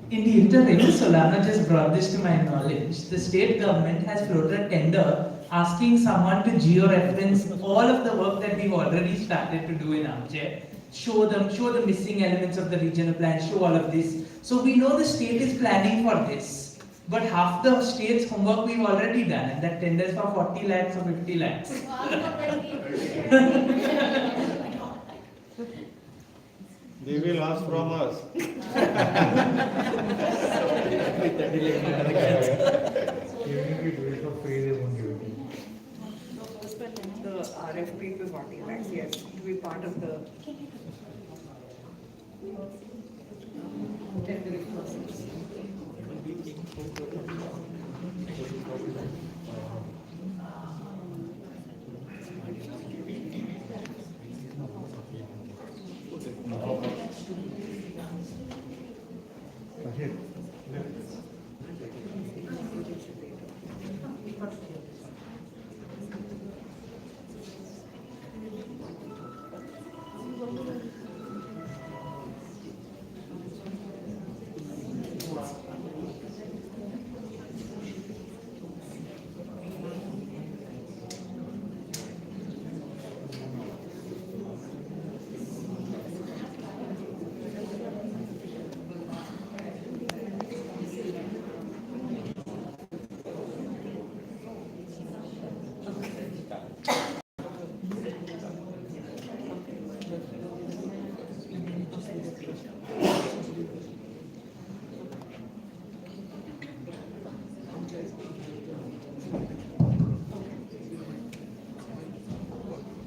In the interim, Solana just brought this to my knowledge. The state government has floated a tender asking someone to geo-reference all of the work that we've already started to do in Unchecked. Show the missing elements of the regional plan, show all of this. So we know the state is planning for this. But half the state's homework we've already done, and that tender is for 40 lakhs or 50 lakhs. They will ask from us. With the delay. Even if we do it for free, they won't give it. No, first when the RFP to 40 lakhs, yes, to be part of the tendering process. Tahir,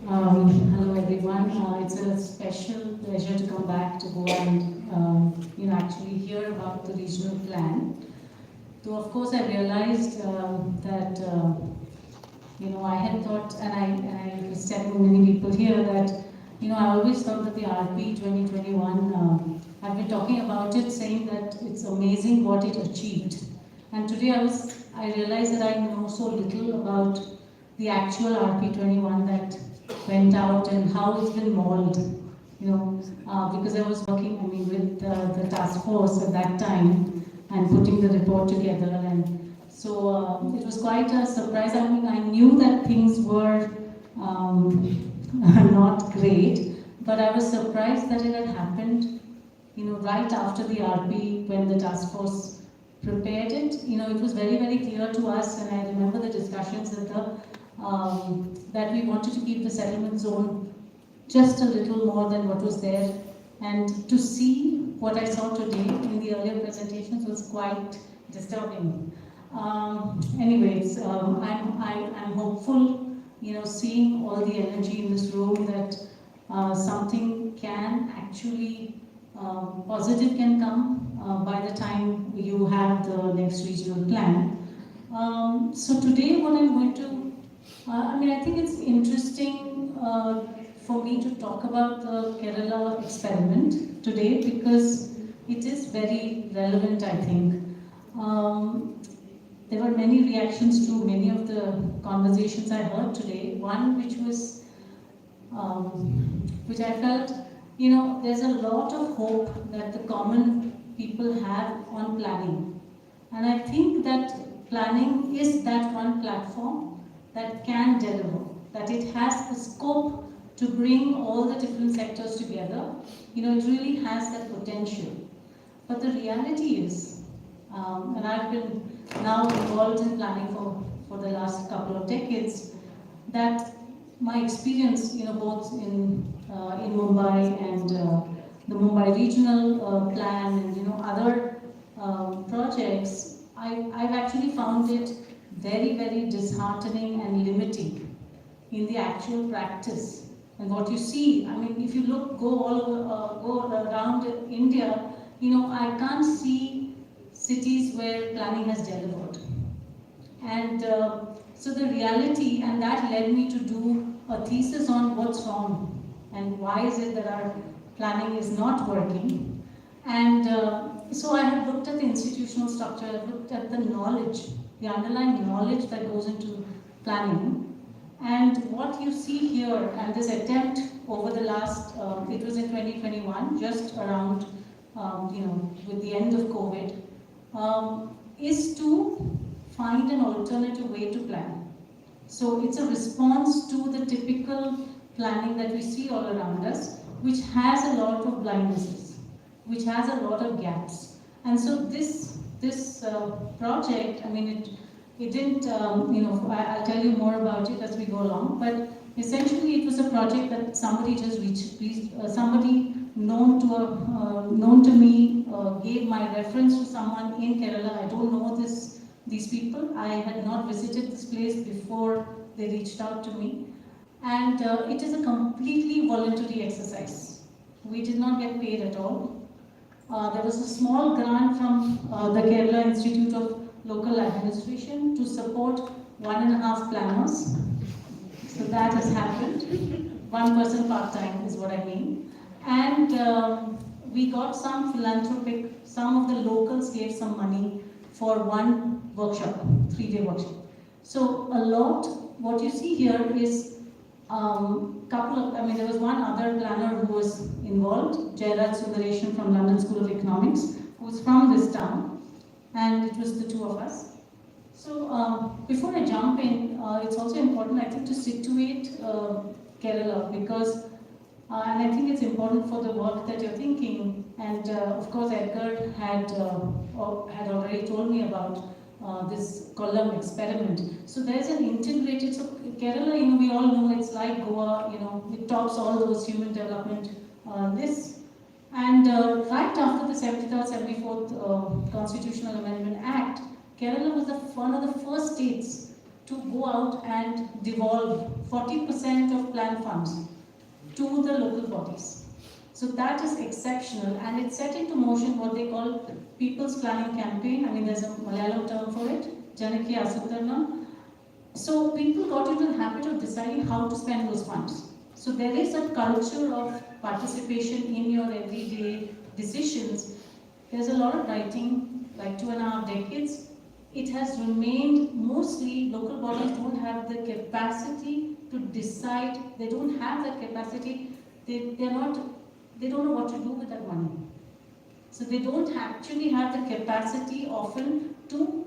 Hello everyone. It's a special pleasure to come back to go and actually hear about the regional plan. So of course I realized that I had thought, and I was telling many people here that I always thought that the RP 2021. I've been talking about it, saying that it's amazing what it achieved. And today I realized that I know so little about the actual RP 21 that went out and how it's been molded, because I was working, with the task force at that time and putting the report together, and so it was quite a surprise. I knew that things were not great, but I was surprised that it had happened, right after the RP when the task force prepared it. It was very, very clear to us, and I remember the discussions that we wanted to keep the settlement zone just a little more than what was there, and to see what I saw today in the earlier presentations was quite disturbing. Anyways, I'm hopeful, seeing all the energy in this room, that something can actually, positive can come by the time you have the next regional plan. So today what I'm going to, I think it's interesting for me to talk about the Kerala experiment today because it is very relevant, I think. There were many reactions to many of the conversations I heard today. One which I felt, there's a lot of hope that the common people have on planning. And I think that planning is that one platform that can deliver, that it has the scope to bring all the different sectors together. It really has that potential. But the reality is, and I've been now involved in planning for the last couple of decades, that my experience, both in Mumbai and the Mumbai regional plan and other projects, I've actually found it very, very disheartening and limiting in the actual practice. And what you see, if you go around India, I can't see cities where planning has delivered. And so the reality, and that led me to do a thesis on what's wrong and why is it that our planning is not working. And so I have looked at the institutional structure, I've looked at the knowledge, the underlying knowledge that goes into planning. And what you see here, and this attempt over the last, it was in 2021, just around, with the end of COVID, is to find an alternative way to plan. So it's a response to the typical planning that we see all around us, which has a lot of blindnesses, which has a lot of gaps. And so this project, it didn't, I'll tell you more about it as we go along, but essentially it was a project that somebody just somebody known to me gave my reference to someone in Kerala. I don't know these people. I had not visited this place before they reached out to me. And it is a completely voluntary exercise. We did not get paid at all. There was a small grant from the Kerala Institute of Local Administration to support 1.5 planners. So that has happened. One person part-time is what I mean. And we got some philanthropic, some of the locals gave some money for one workshop, 3-day workshop. So a lot, what you see here is there was one other planner who was involved, Jairaj Sundareshan from London School of Economics, who was from this town, and it was the two of us. So before I jump in, it's also important, I think, to situate Kerala because, and I think it's important for the work that you're thinking, and of course Edgar had already told me about this Kollam experiment. So there's an integrated, so Kerala, we all know it's like Goa, it tops all those human development lists. And right after the 73rd, 74th Constitutional Amendment Act, Kerala was one of the first states to go out and devolve 40% of plan funds to the local bodies. So that is exceptional, and it set into motion what they call People's Planning Campaign. There's a Malayalam term for it, Janaki Asutarna. So people got into the habit of deciding how to spend those funds. So there is a culture of participation in your everyday decisions. There's a lot of writing, like 2.5 decades. It has remained mostly, local bodies don't have the capacity to decide, they don't have that capacity, they don't know what to do with that money. So they don't actually have the capacity often to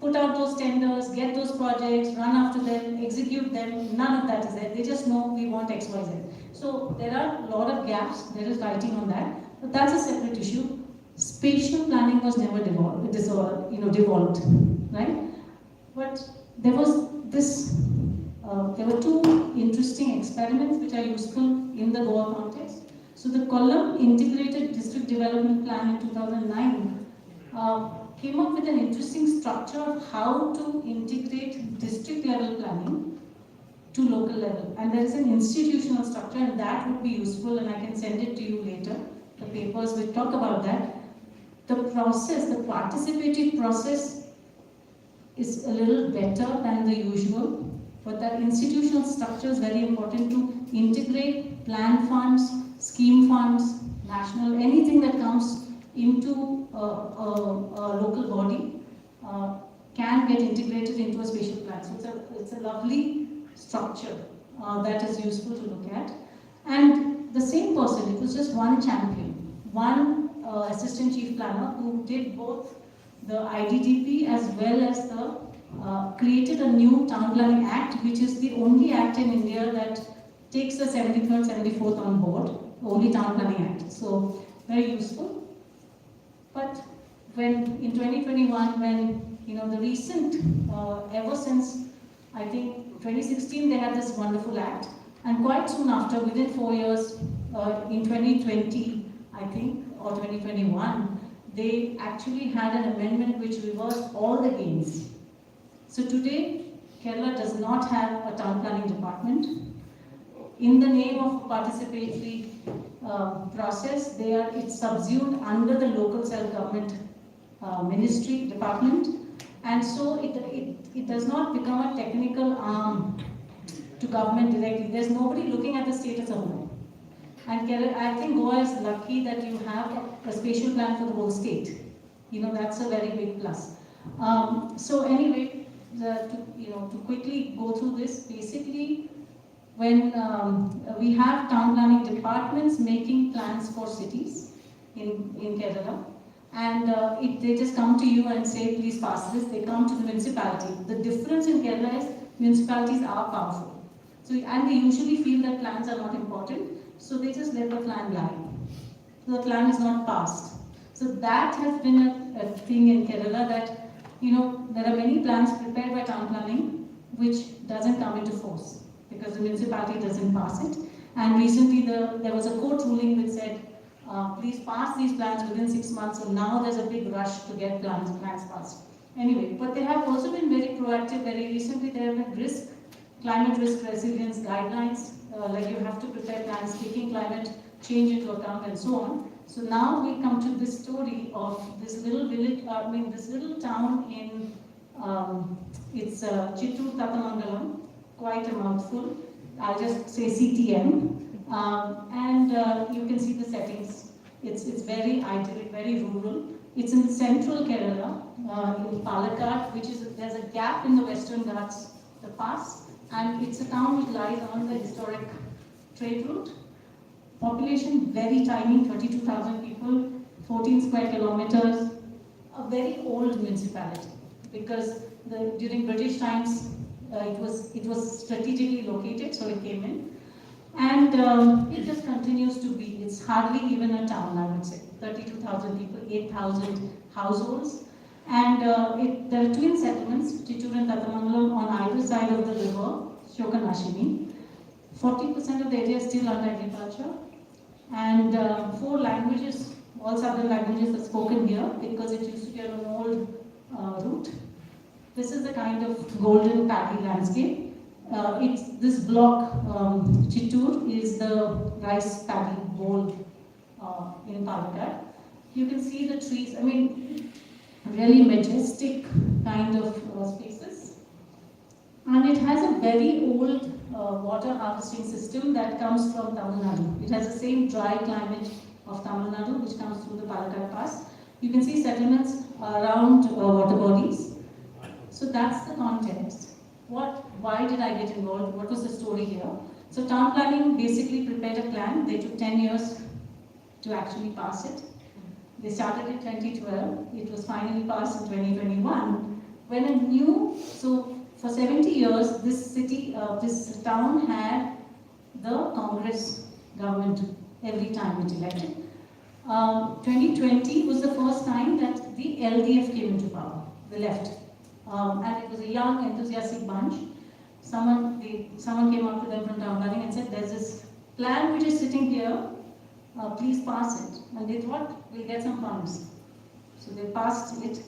put out those tenders, get those projects, run after them, execute them. None of that is there. They just know we want X, Y, Z. So there are a lot of gaps. There is writing on that. But that's a separate issue. Spatial planning was never devolved, right? But there was this. There were two interesting experiments which are useful in the Goa context. So the Kollam Integrated District Development Plan in 2009 came up with an interesting structure of how to integrate district level planning to local level. And there is an institutional structure, and that would be useful, and I can send it to you later. The papers will talk about that. The process, the participative process is a little better than the usual, but that institutional structure is very important to integrate plan funds, scheme funds, national, anything that comes into a local body can get integrated into a spatial plan. So it's a lovely structure that is useful to look at. And the same person, it was just one champion, one assistant chief planner who did both the IDDP as well as the created a new town planning act, which is the only act in India that takes the 73rd, 74th on board, only town planning act. So very useful. But when in 2021, when the recent, ever since I think 2016, they had this wonderful act, and quite soon after, within 4 years, in 2020, I think, or 2021, they actually had an amendment which reversed all the gains. So today, Kerala does not have a town planning department. In the name of participatory process, it's subsumed under the local self-government ministry department, and so it does not become a technical arm to government directly. There's nobody looking at the state as a whole. And Kerala, I think Goa is lucky that you have a spatial plan for the whole state. That's a very big plus. So anyway, to quickly go through this, basically, when we have town planning departments making plans for cities in Kerala, and they just come to you and say, please pass this. They come to the municipality. The difference in Kerala is municipalities are powerful. And they usually feel that plans are not important, so they just let the plan lie. So the plan is not passed. So that has been a thing in Kerala that, there are many plans prepared by town planning which doesn't come into force because the municipality doesn't pass it. And recently there was a court ruling which said, please pass these plans within 6 months. So now there's a big rush to get plans passed. Anyway, but they have also been very proactive. Very recently there have been climate risk resilience guidelines, like you have to prepare plans taking climate change into account and so on. So now we come to this story of this little village, this little town in, it's Chittoor Tatamangalam, quite a mouthful. I'll just say CTM. And you can see the settings. It's very idyllic, very rural. It's in central Kerala, in Palakkad, there's a gap in the Western Ghats, the pass, and it's a town which lies on the historic trade route. Population very tiny, 32,000 people, 14 square kilometers, a very old municipality because during British times it was strategically located, so it came in. And it just continues to be, it's hardly even a town, I would say. 32,000 people, 8,000 households. And there are twin settlements, Chittoor and Tatamangalam, on either side of the river, Shokanashini. 40% of the area is still under agriculture. And 4 languages, all southern languages are spoken here because it used to be an old route. This is the kind of golden paddy landscape. This block, Chittoor, is the rice paddy bowl in Palakkad. You can see the trees, really majestic kind of spaces. And it has a very old water harvesting system that comes from Tamil Nadu. It has the same dry climate of Tamil Nadu, which comes through the Palakkad Pass. You can see settlements around water bodies. So that's the context. Why did I get involved? What was the story here? So town planning basically prepared a plan. They took 10 years to actually pass it. They started in 2012. It was finally passed in 2021. So for 70 years, this town had the Congress government every time it elected. 2020 was the first time that the LDF came into power, the left. And it was a young, enthusiastic bunch. Someone came up to them from town planning and said, there's this plan which is sitting here, please pass it. And they thought, we'll get some funds. So they passed it,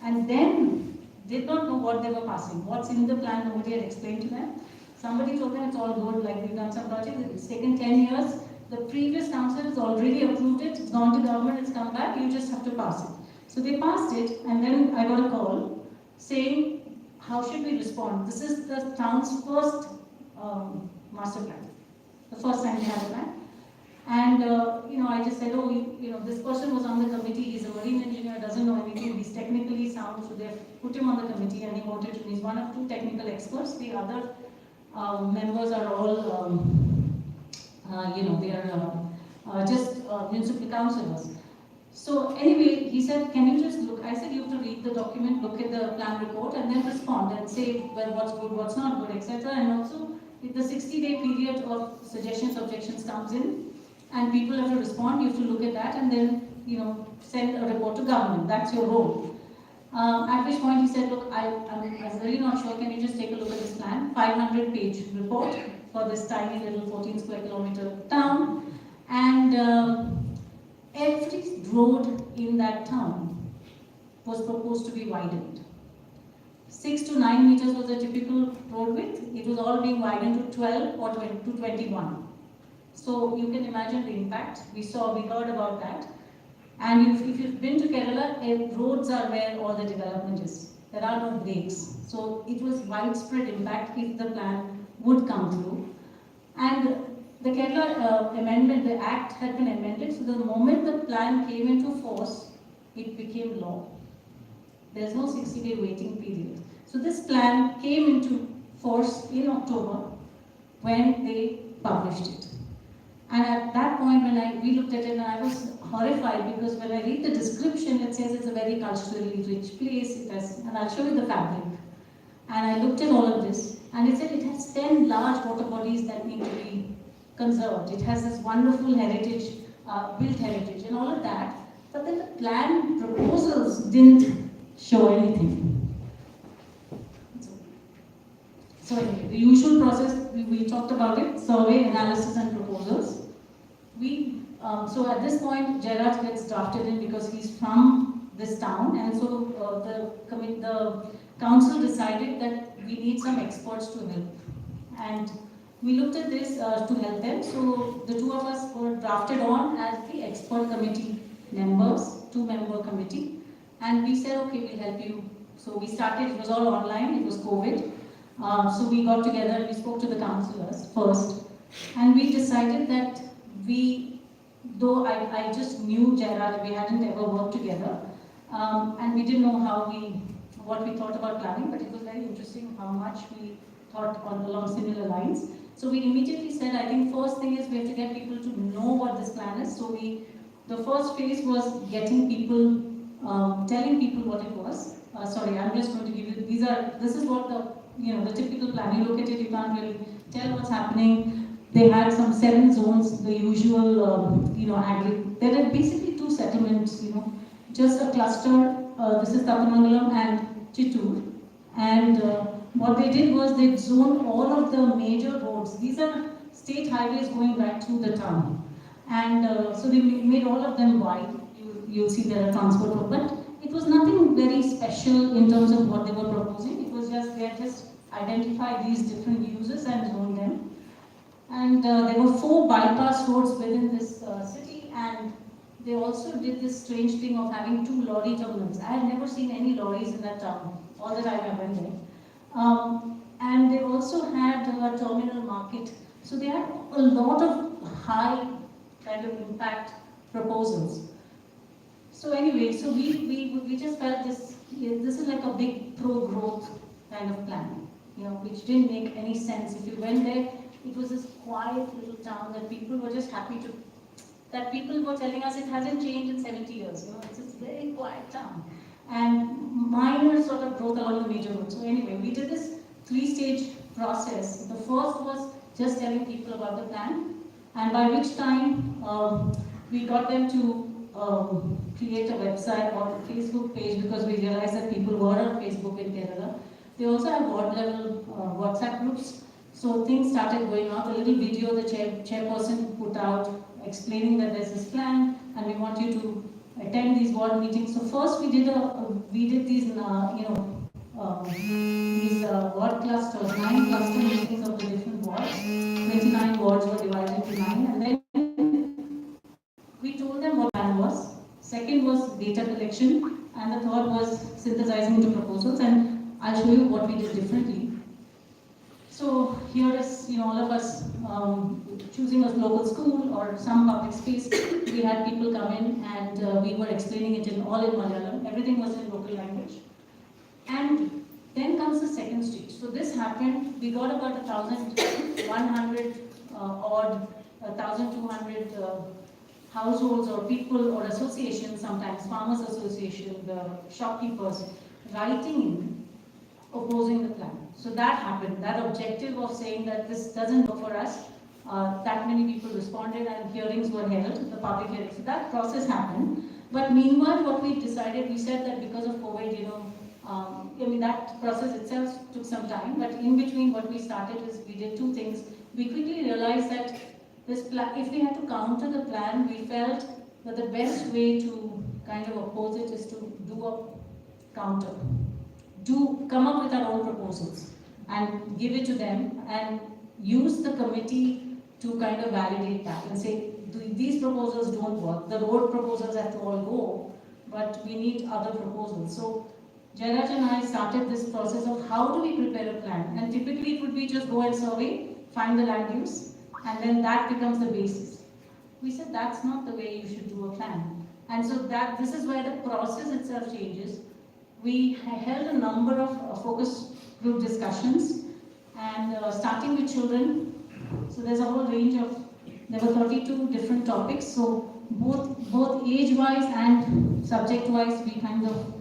and then did not know what they were passing. What's in the plan, nobody had explained to them. Somebody told them it's all good, like we've done some project, it's taken 10 years. The previous council has already approved it, it's gone to government, it's come back, you just have to pass it. So they passed it, and then I got a call saying, how should we respond? This is the town's first master plan, the first time they had a plan. And, I just said, oh, this person was on the committee, he's a marine engineer, doesn't know anything, he's technically sound, so they've put him on the committee and he wanted to, he's one of two technical experts, the other members are all, they are just municipal councillors. So anyway, he said, can you just look, I said you have to read the document, look at the plan report and then respond and say, well, what's good, what's not good, etc. And also, if the 60-day period of suggestions, objections comes in, and people have to respond, you have to look at that and then, send a report to government. That's your role. At which point he said, look, I'm really not sure, can you just take a look at this plan? 500-page report for this tiny little 14 square kilometer town. And every road in that town was proposed to be widened. 6 to 9 meters was the typical road width. It was all being widened to 12 or to 21. So you can imagine the impact. We heard about that. And if you've been to Kerala, roads are where all the development is. There are no breaks. So it was widespread impact if the plan would come through. And the Kerala amendment, the act had been amended. So the moment the plan came into force, it became law. There's no 60-day waiting period. So this plan came into force in October when they published it. And at that point, when we looked at it, and I was horrified because when I read the description, it says it's a very culturally rich place. It has, and I'll show you the fabric. And I looked at all of this, and it said it has 10 large water bodies that need to be conserved. It has this wonderful heritage, built heritage, and all of that. But then the plan proposals didn't show anything. So anyway, the usual process, we talked about it, survey, analysis and proposals. So at this point, Gerard gets drafted in because he's from this town, and so the council decided that we need some experts to help. And we looked at this to help them, so the two of us were drafted on as the expert committee members, 2-member committee, and we said, okay, we'll help you. So we started, it was all online, it was COVID. So we got together and we spoke to the councillors first, and we decided that though I just knew Gerard, we hadn't ever worked together, and we didn't know what we thought about planning, but it was very interesting how much we thought along similar lines. So we immediately said, I think first thing is we have to get people to know what this plan is. So the first phase was getting people, telling people what it was. Sorry, I'm just going to give you, this is what the typical plan. You look at it, you can't really tell what's happening. They had some 7 zones, the usual, there are basically 2 settlements, just a cluster. This is Tapamangalam and Chittoor. And what they did was they zoned all of the major roads. These are state highways going right through the town. And so they made all of them wide. You'll see there are transport roads. But it was nothing very special in terms of what they were proposing. It was just, they had just identified these different uses and zoned them. And there were 4 bypass roads within this city, and they also did this strange thing of having 2 lorry terminals. I had never seen any lorries in that town, all the time I went there. And they also had a terminal market. So they had a lot of high kind of impact proposals. So anyway, so we just felt this is like a big pro-growth kind of plan, which didn't make any sense. If you went there, it was this quiet little town that people were just happy to, that people were telling us it hasn't changed in 70 years. It's this very quiet town. And minor sort of growth along the major roads. So anyway, we did this 3-stage process. The first was just telling people about the plan, and by which time we got them to create a website or a Facebook page, because we realized that people were on Facebook in Kerala. They also have ward level WhatsApp groups. So things started going out. A little video the chairperson put out explaining that there's this plan and we want you to attend these ward meetings. So first we did these these ward clusters, 9 cluster meetings of the different wards. 29 wards were divided into 9, and then we told them what plan was. Second was data collection, and the third was synthesizing into proposals. And I'll show you what we did differently. So here is, all of us choosing a local school or some public space. We had people come in, and we were explaining it all in Malayalam. Everything was in local language. And then comes the second stage. So this happened. We got about 1,100 odd, 1,200 households or people or associations, sometimes farmers association, the shopkeepers, writing in, opposing the plan. So that happened. That objective of saying that this doesn't work for us, that many people responded and hearings were held, the public hearings. So that process happened. But meanwhile, what we decided, we said that because of COVID, that process itself took some time. But in between, what we started is we did two things. We quickly realized that this plan, if we had to counter the plan, we felt that the best way to kind of oppose it is to do a counter. Come up with our own proposals and give it to them and use the committee to kind of validate that and say, these proposals don't work. The road proposals have to all go, but we need other proposals. So Jairaj and I started this process of how do we prepare a plan, and typically it would be just go and survey, find the land use, and then that becomes the basis. We said that's not the way you should do a plan. And so this is where the process itself changes. We held a number of focus group discussions, and starting with children. So there's a whole range of, there were 32 different topics. So both age-wise and subject-wise, we kind of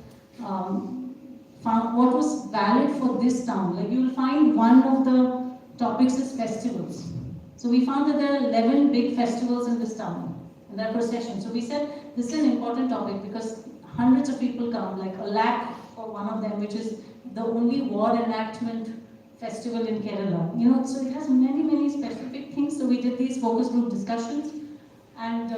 found what was valid for this town. Like you'll find one of the topics is festivals. So we found that there are 11 big festivals in this town, and there are processions. So we said this is an important topic because hundreds of people come, like 1 lakh for one of them, which is the only war enactment festival in Kerala. So it has many specific things. So we did these focus group discussions, and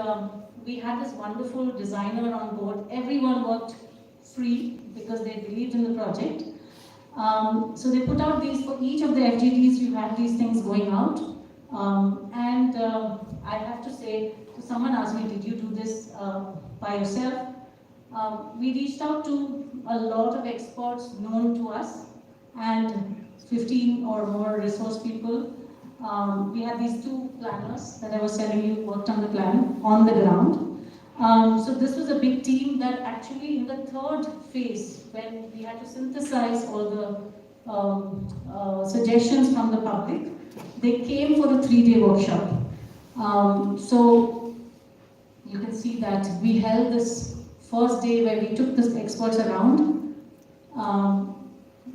we had this wonderful designer on board. Everyone worked free because they believed in the project. So they put out these for each of the FGDs. You had these things going out, and I have to say, so someone asked me, did you do this by yourself? We reached out to a lot of experts known to us and 15 or more resource people. We had these 2 planners that I was telling you worked on the plan on the ground. So this was a big team that actually in the 3rd phase, when we had to synthesize all the suggestions from the public, they came for a 3-day workshop. So you can see that we held this first day where we took the experts around.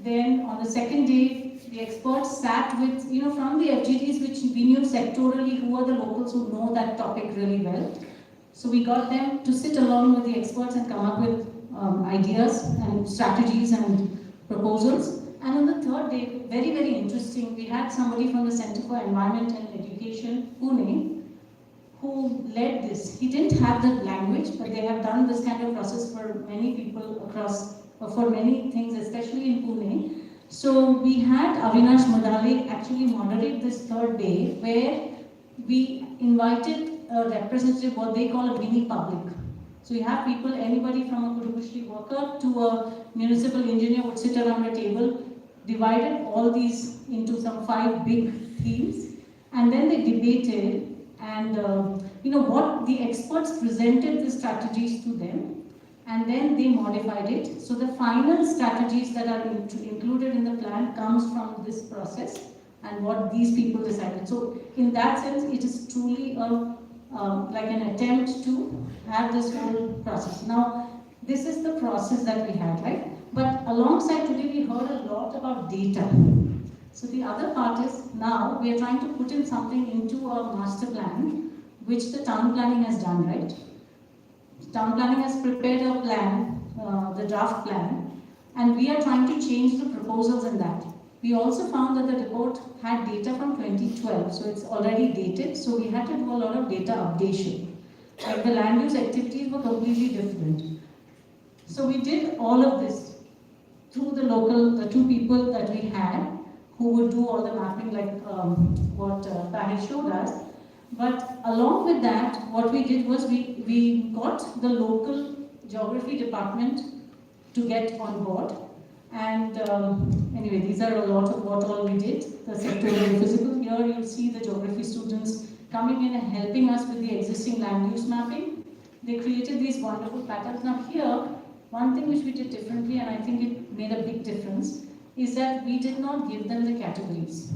Then on the second day, the experts sat with, from the FGDs, which we knew sectorally who are the locals who know that topic really well. So we got them to sit along with the experts and come up with ideas and strategies and proposals. And on the 3rd day, very interesting, we had somebody from the Center for Environment and Education, Pune, who led this. He didn't have the language, but they have done this kind of process for many people across, for many things, especially in Pune. So we had Avinash Madale actually moderate this 3rd day, where we invited a representative, what they call a mini public. So you have people, anybody from a Kudubushri worker to a municipal engineer would sit around a table, divided all these into some 5 big themes, and then they debated. And what the experts presented the strategies to them, and then they modified it. So the final strategies that are included in the plan comes from this process and what these people decided. So in that sense, it is truly like an attempt to have this whole process. Now, this is the process that we had, right? But alongside today, we heard a lot about data. So the other part is now we are trying to put in something into a master plan, which the town planning has done, right? Town planning has prepared a plan, the draft plan, and we are trying to change the proposals in that. We also found that the report had data from 2012, so it's already dated, so we had to do a lot of data updation. Like the land use activities were completely different. So we did all of this. through the two people that we had, who would do all the mapping like what Tahir showed us. But along with that, what we did was we got the local geography department to get on board. And anyway, these are a lot of what all we did. The sectorial and physical. Here you'll see the geography students coming in and helping us with the existing land use mapping. They created these wonderful patterns. Now here, one thing which we did differently, and I think it made a big difference, is that we did not give them the categories.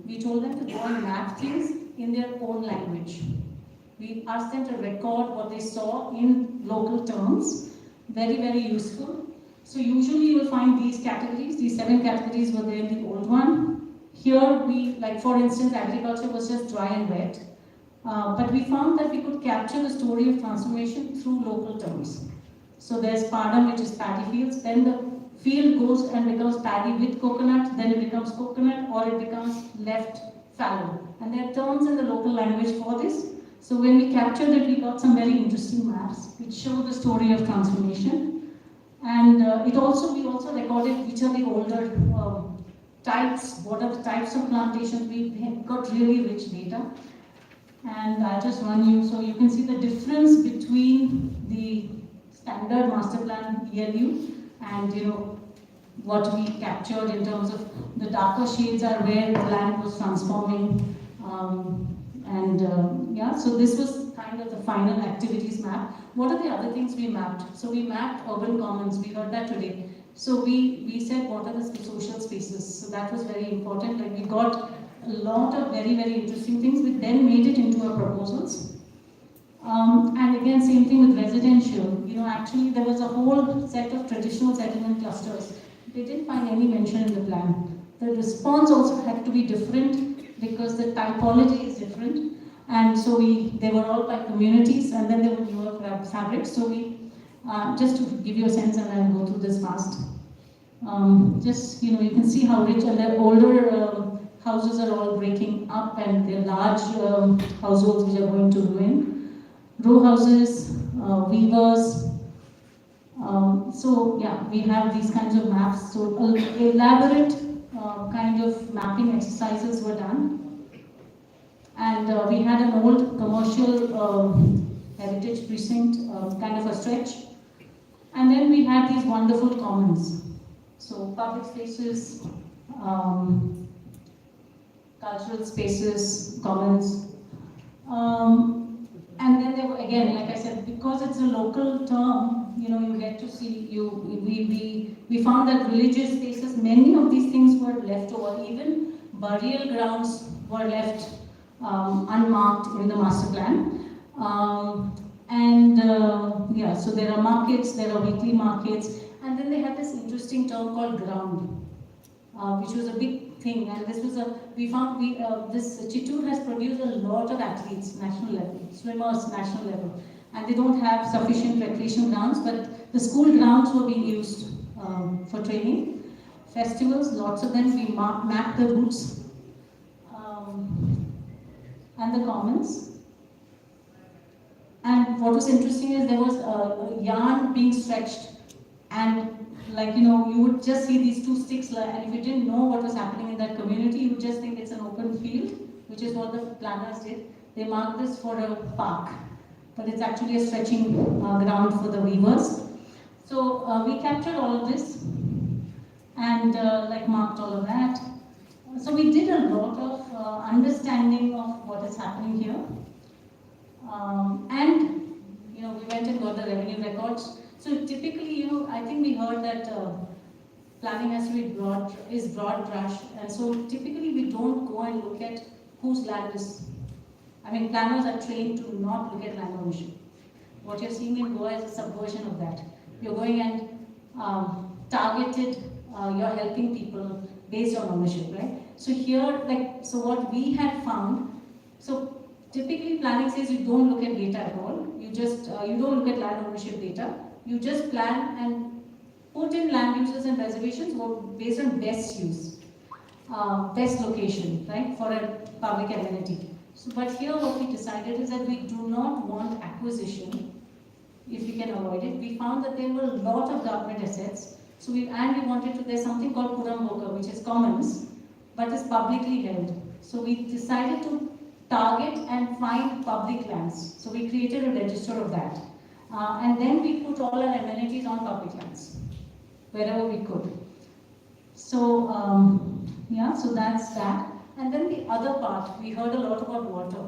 We told them to go and map things in their own language. We asked them to record what they saw in local terms. Very, very useful. So usually you will find these categories, these 7 categories were there in the old one. Here we, like for instance, agriculture was just dry and wet. But we found that we could capture the story of transformation through local terms. So there's padam, which is paddy fields, then the field goes and becomes paddy with coconut, then it becomes coconut, or it becomes left fallow. And there are terms in the local language for this. So when we captured it, we got some very interesting maps which show the story of transformation. And we also recorded which are the older types, what are the types of plantations. We got really rich data. And I just run you, so you can see the difference between the standard master plan ELU and what we captured in terms of the darker shades are where the land was transforming. So this was kind of the final activities map. What are the other things we mapped? So we mapped urban commons, we heard that today. So we said what are the social spaces, so that was very important. Like we got a lot of very, very interesting things, we then made it into our proposals. And again, same thing with residential. Actually there was a whole set of traditional settlement clusters. They didn't find any mention in the plan. The response also had to be different because the typology is different. And so they were all by communities, and then there were newer fabrics. So just to give you a sense, and I'll go through this fast. You can see how rich, and the older houses are all breaking up, and they're large households which are going to ruin. Row houses, weavers. We have these kinds of maps. So elaborate kind of mapping exercises were done. And we had an old commercial heritage precinct, kind of a stretch. And then we had these wonderful commons. So public spaces, cultural spaces, commons. And then there were, again, like I said, because it's a local term, you get to see, we found that religious spaces, many of these things were left over. Even burial grounds were left unmarked in the master plan. So there are markets, there are weekly markets, and then they have this interesting term called ground, which was a big thing. And this was this Chittoor has produced a lot of athletes, national level, swimmers, national level, and they don't have sufficient recreation grounds, but the school grounds were being used for training. Festivals, lots of them, we mapped the routes and the commons. And what was interesting is there was a yarn being stretched, and you would just see these 2 sticks, and if you didn't know what was happening in that community, you would just think it's an open field, which is what the planners did. They marked this for a park, but it's actually a stretching ground for the weavers. So we captured all of this and marked all of that. So we did a lot of understanding of what is happening here. We went and got the revenue records. So typically, I think we heard that planning has to be broad brush, and so typically we don't go and look at whose land is. Planners are trained to not look at land ownership. What you're seeing in Goa is a subversion of that. You're going and targeted, you're helping people based on ownership, right? So here, so what we had found, so typically planning says you don't look at data at all. You just, you don't look at land ownership data. You just plan and put in land uses and reservations based on best use, best location, right, for a public amenity. So, but here what we decided is that we do not want acquisition if we can avoid it. We found that there were a lot of government assets So we wanted to, there's something called Puramboka, which is commons, but is publicly held. So we decided to target and find public lands. So we created a register of that. And then we put all our amenities on public lands, wherever we could. So, yeah, so that's that. And then the other part, we heard a lot about water.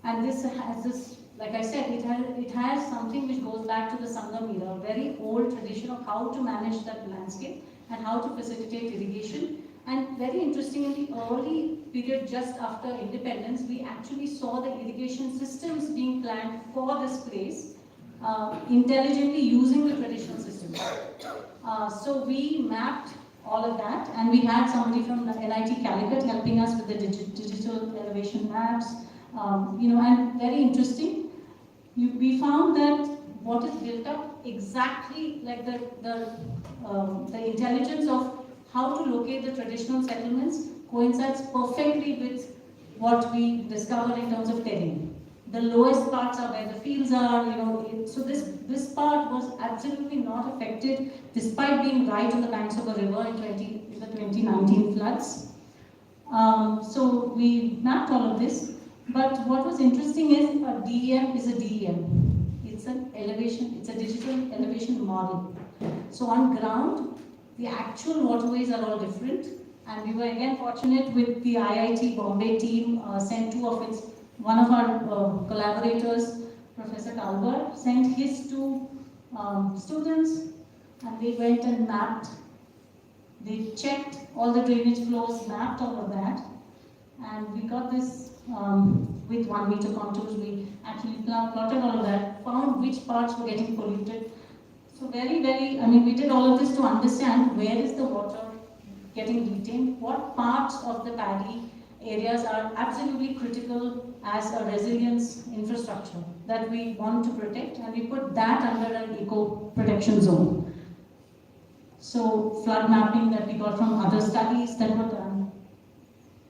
And this has this, like I said, it has something which goes back to the Sangam era, a very old tradition of how to manage that landscape and how to facilitate irrigation. And very interesting, in the early period just after independence, we actually saw the irrigation systems being planned for this place, intelligently using the traditional systems. So we mapped all of that, and we had somebody from the NIT Calicut helping us with the digital elevation maps, and very interesting, we found that what is built up exactly like the intelligence of how to locate the traditional settlements coincides perfectly with what we discovered in terms of terrain. The lowest parts are where the fields are, so this part was absolutely not affected despite being right on the banks of a river in the 2019 floods. So we mapped all of this, but what was interesting is a DEM is a DEM. It's an elevation, it's a digital elevation model. So on ground, the actual waterways are all different, and we were again fortunate with the IIT Bombay team sent one of our collaborators, Professor Kalbar, sent his two students, and they went and mapped. They checked all the drainage flows, mapped all of that, and we got this with 1 meter contours. We actually plotted all of that, found which parts were getting polluted. So very, we did all of this to understand where is the water getting retained, what parts of the paddy areas are absolutely critical as a resilience infrastructure that we want to protect, and we put that under an eco protection zone. So flood mapping that we got from other studies that were done,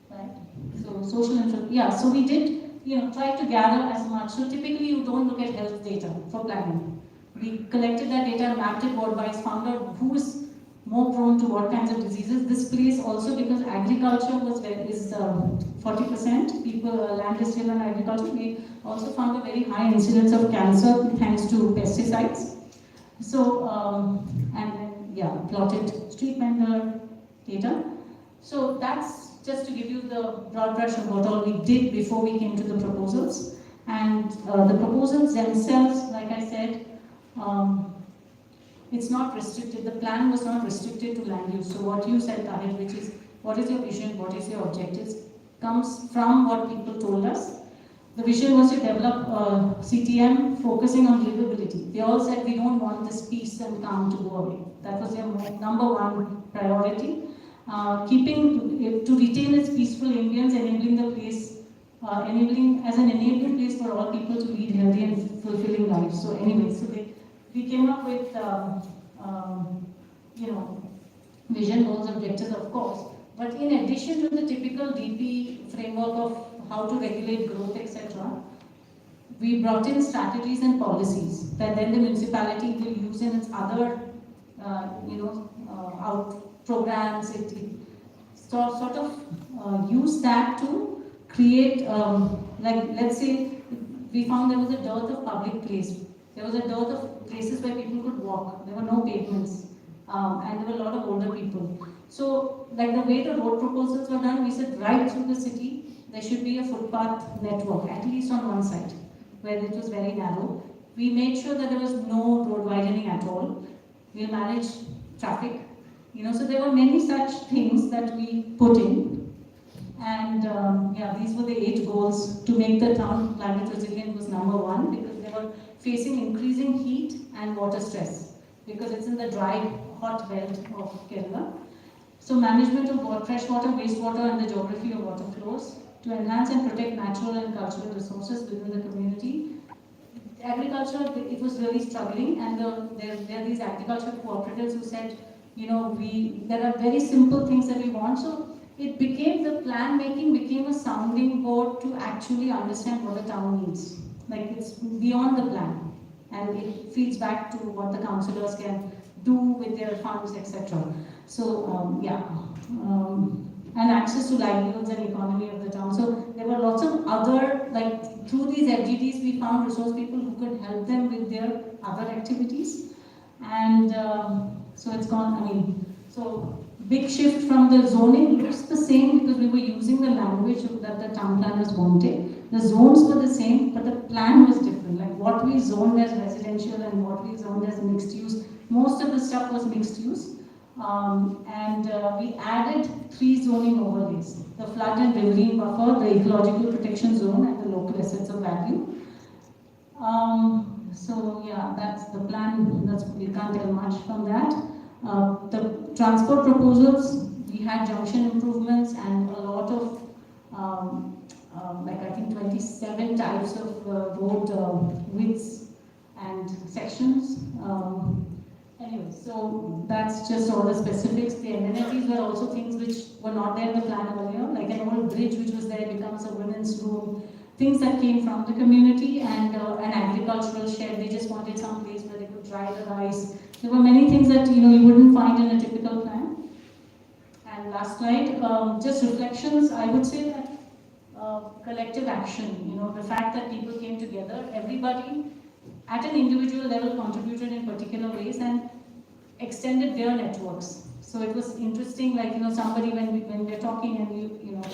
right? So so we did, try to gather as much. So typically you don't look at health data for planning. We collected that data, mapped it ward-wise, found out who is more prone to what kinds of diseases. This place also, because agriculture is 40%, land is still on agriculture, we also found a very high incidence of cancer thanks to pesticides. So, plotted street vendor data. So that's just to give you the broad brush of what all we did before we came to the proposals. And the proposals themselves, like I said, it's not restricted. The plan was not restricted to land use. So what you said, Tahir, which is what is your vision, what is your objectives, comes from what people told us. The vision was to develop a CTM focusing on livability. They all said we don't want this peace and calm to go away. That was their number one priority. To retain its peaceful ambience, enabling the place, as an enabling place for all people to lead healthy and fulfilling lives. So anyway, we came up with, vision, goals, objectives, of course. But in addition to the typical DP framework of how to regulate growth, etc., we brought in strategies and policies that then the municipality will use in its other, out programs. It sort of use that to create, let's say, we found there was a dearth of public place. There was a dearth of places where people could walk. There were no pavements, and there were a lot of older people. So, like the way the road proposals were done, we said right through the city, there should be a footpath network, at least on one side, where it was very narrow. We made sure that there was no road widening at all. We'll manage traffic. So there were many such things that we put in. And these were the 8 goals. To make the town climate resilient was number 1, because they were facing increasing heat and water stress, because it's in the dry, hot belt of Kerala. So management of freshwater, wastewater, and the geography of water flows, to enhance and protect natural and cultural resources within the community. Agriculture, it was really struggling, and there are these agriculture cooperatives who said, there are very simple things that we want. So it became, the plan making became a sounding board to actually understand what the town needs. Like, it's beyond the plan, and it feeds back to what the councillors can do with their funds, etc. So, and access to livelihoods and economy of the town. So there were lots of other, like through these FGDs, we found resource people who could help them with their other activities. And so it's gone, so big shift from the zoning looks the same because we were using the language that the town planners wanted. The zones were the same, but the plan was different. Like what we zoned as residential and what we zoned as mixed use, most of the stuff was mixed use. We added 3 zoning overlays: the flood and riverine buffer, the ecological protection zone, and the local assets of value. So yeah, that's the plan. We can't tell much from that. The transport proposals, we had junction improvements and a lot of I think 27 types of road widths and sections. Anyway, so that's just all the specifics. The amenities were also things which were not there in the plan earlier, like an old bridge which was there becomes a women's room, things that came from the community, and an agricultural shed. They just wanted some place where they could dry the rice. There were many things that you wouldn't find in a typical plan. And last slide, just reflections. I would say that collective action, the fact that people came together, everybody at an individual level contributed in particular ways and extended their networks. So it was interesting, somebody when we're talking and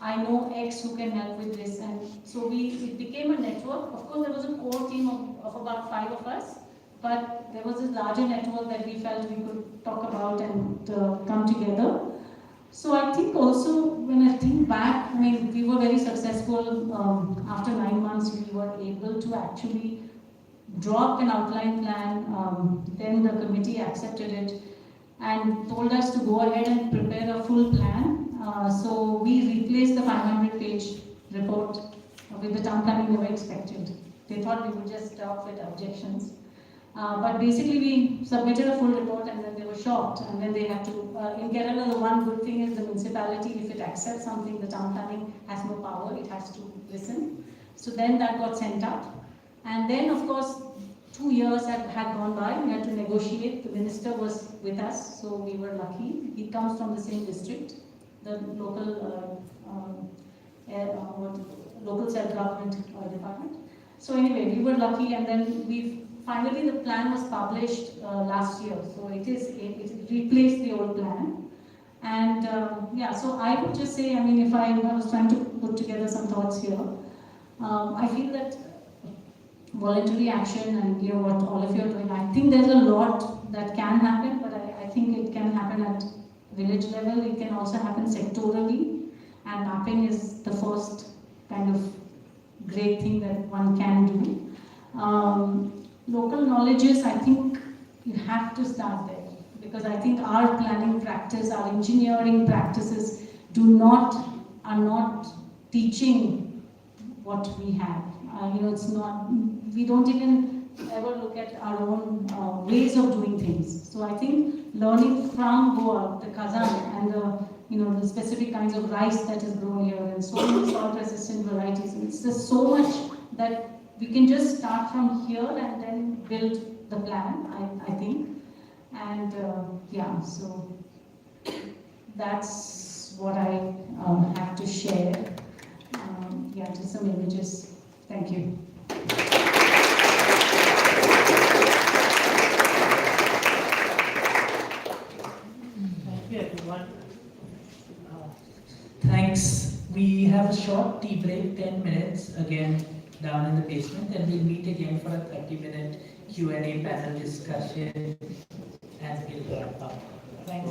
I know X who can help with this, and so it became a network. Of course, there was a core team of about 5 of us, but there was this larger network that we felt we could talk about and come together. So I think also, when I think back, we were very successful. After 9 months, we were able to actually draw up an outline plan. Then the committee accepted it and told us to go ahead and prepare a full plan. So we replaced the 500-page report with the town planning never expected. They thought we would just stop with objections. But basically we submitted a full report and then they were shocked, and then they had to, in Kerala the one good thing is the municipality, if it accepts something, the town planning has no power, it has to listen. So then that got sent up. And then of course 2 years had gone by, we had to negotiate. The minister was with us, so we were lucky. He comes from the same district, the local local self-government department. So anyway, we were lucky, and then finally the plan was published last year. So it replaced the old plan. And so I would just say, if I was trying to put together some thoughts here, I feel that voluntary action and what all of you are doing, I think there's a lot that can happen, but I think it can happen at village level. It can also happen sectorally, and mapping is the first kind of great thing that one can do. Local knowledges, I think you have to start there, because I think our planning practice, our engineering practices are not teaching what we have. It's not, we don't even ever look at our own ways of doing things. So I think learning from Goa, the Kazan, and the specific kinds of rice that is grown here, and so many salt-resistant varieties. It's just so much that we can just start from here and then build the plan, I think. And so that's what I have to share. Just some images. Thank you. Thank you, everyone. Thanks. We have a short tea break, 10 minutes, again down in the basement, and we'll meet again for a 30-minute Q&A panel discussion and we'll wrap up. Thanks.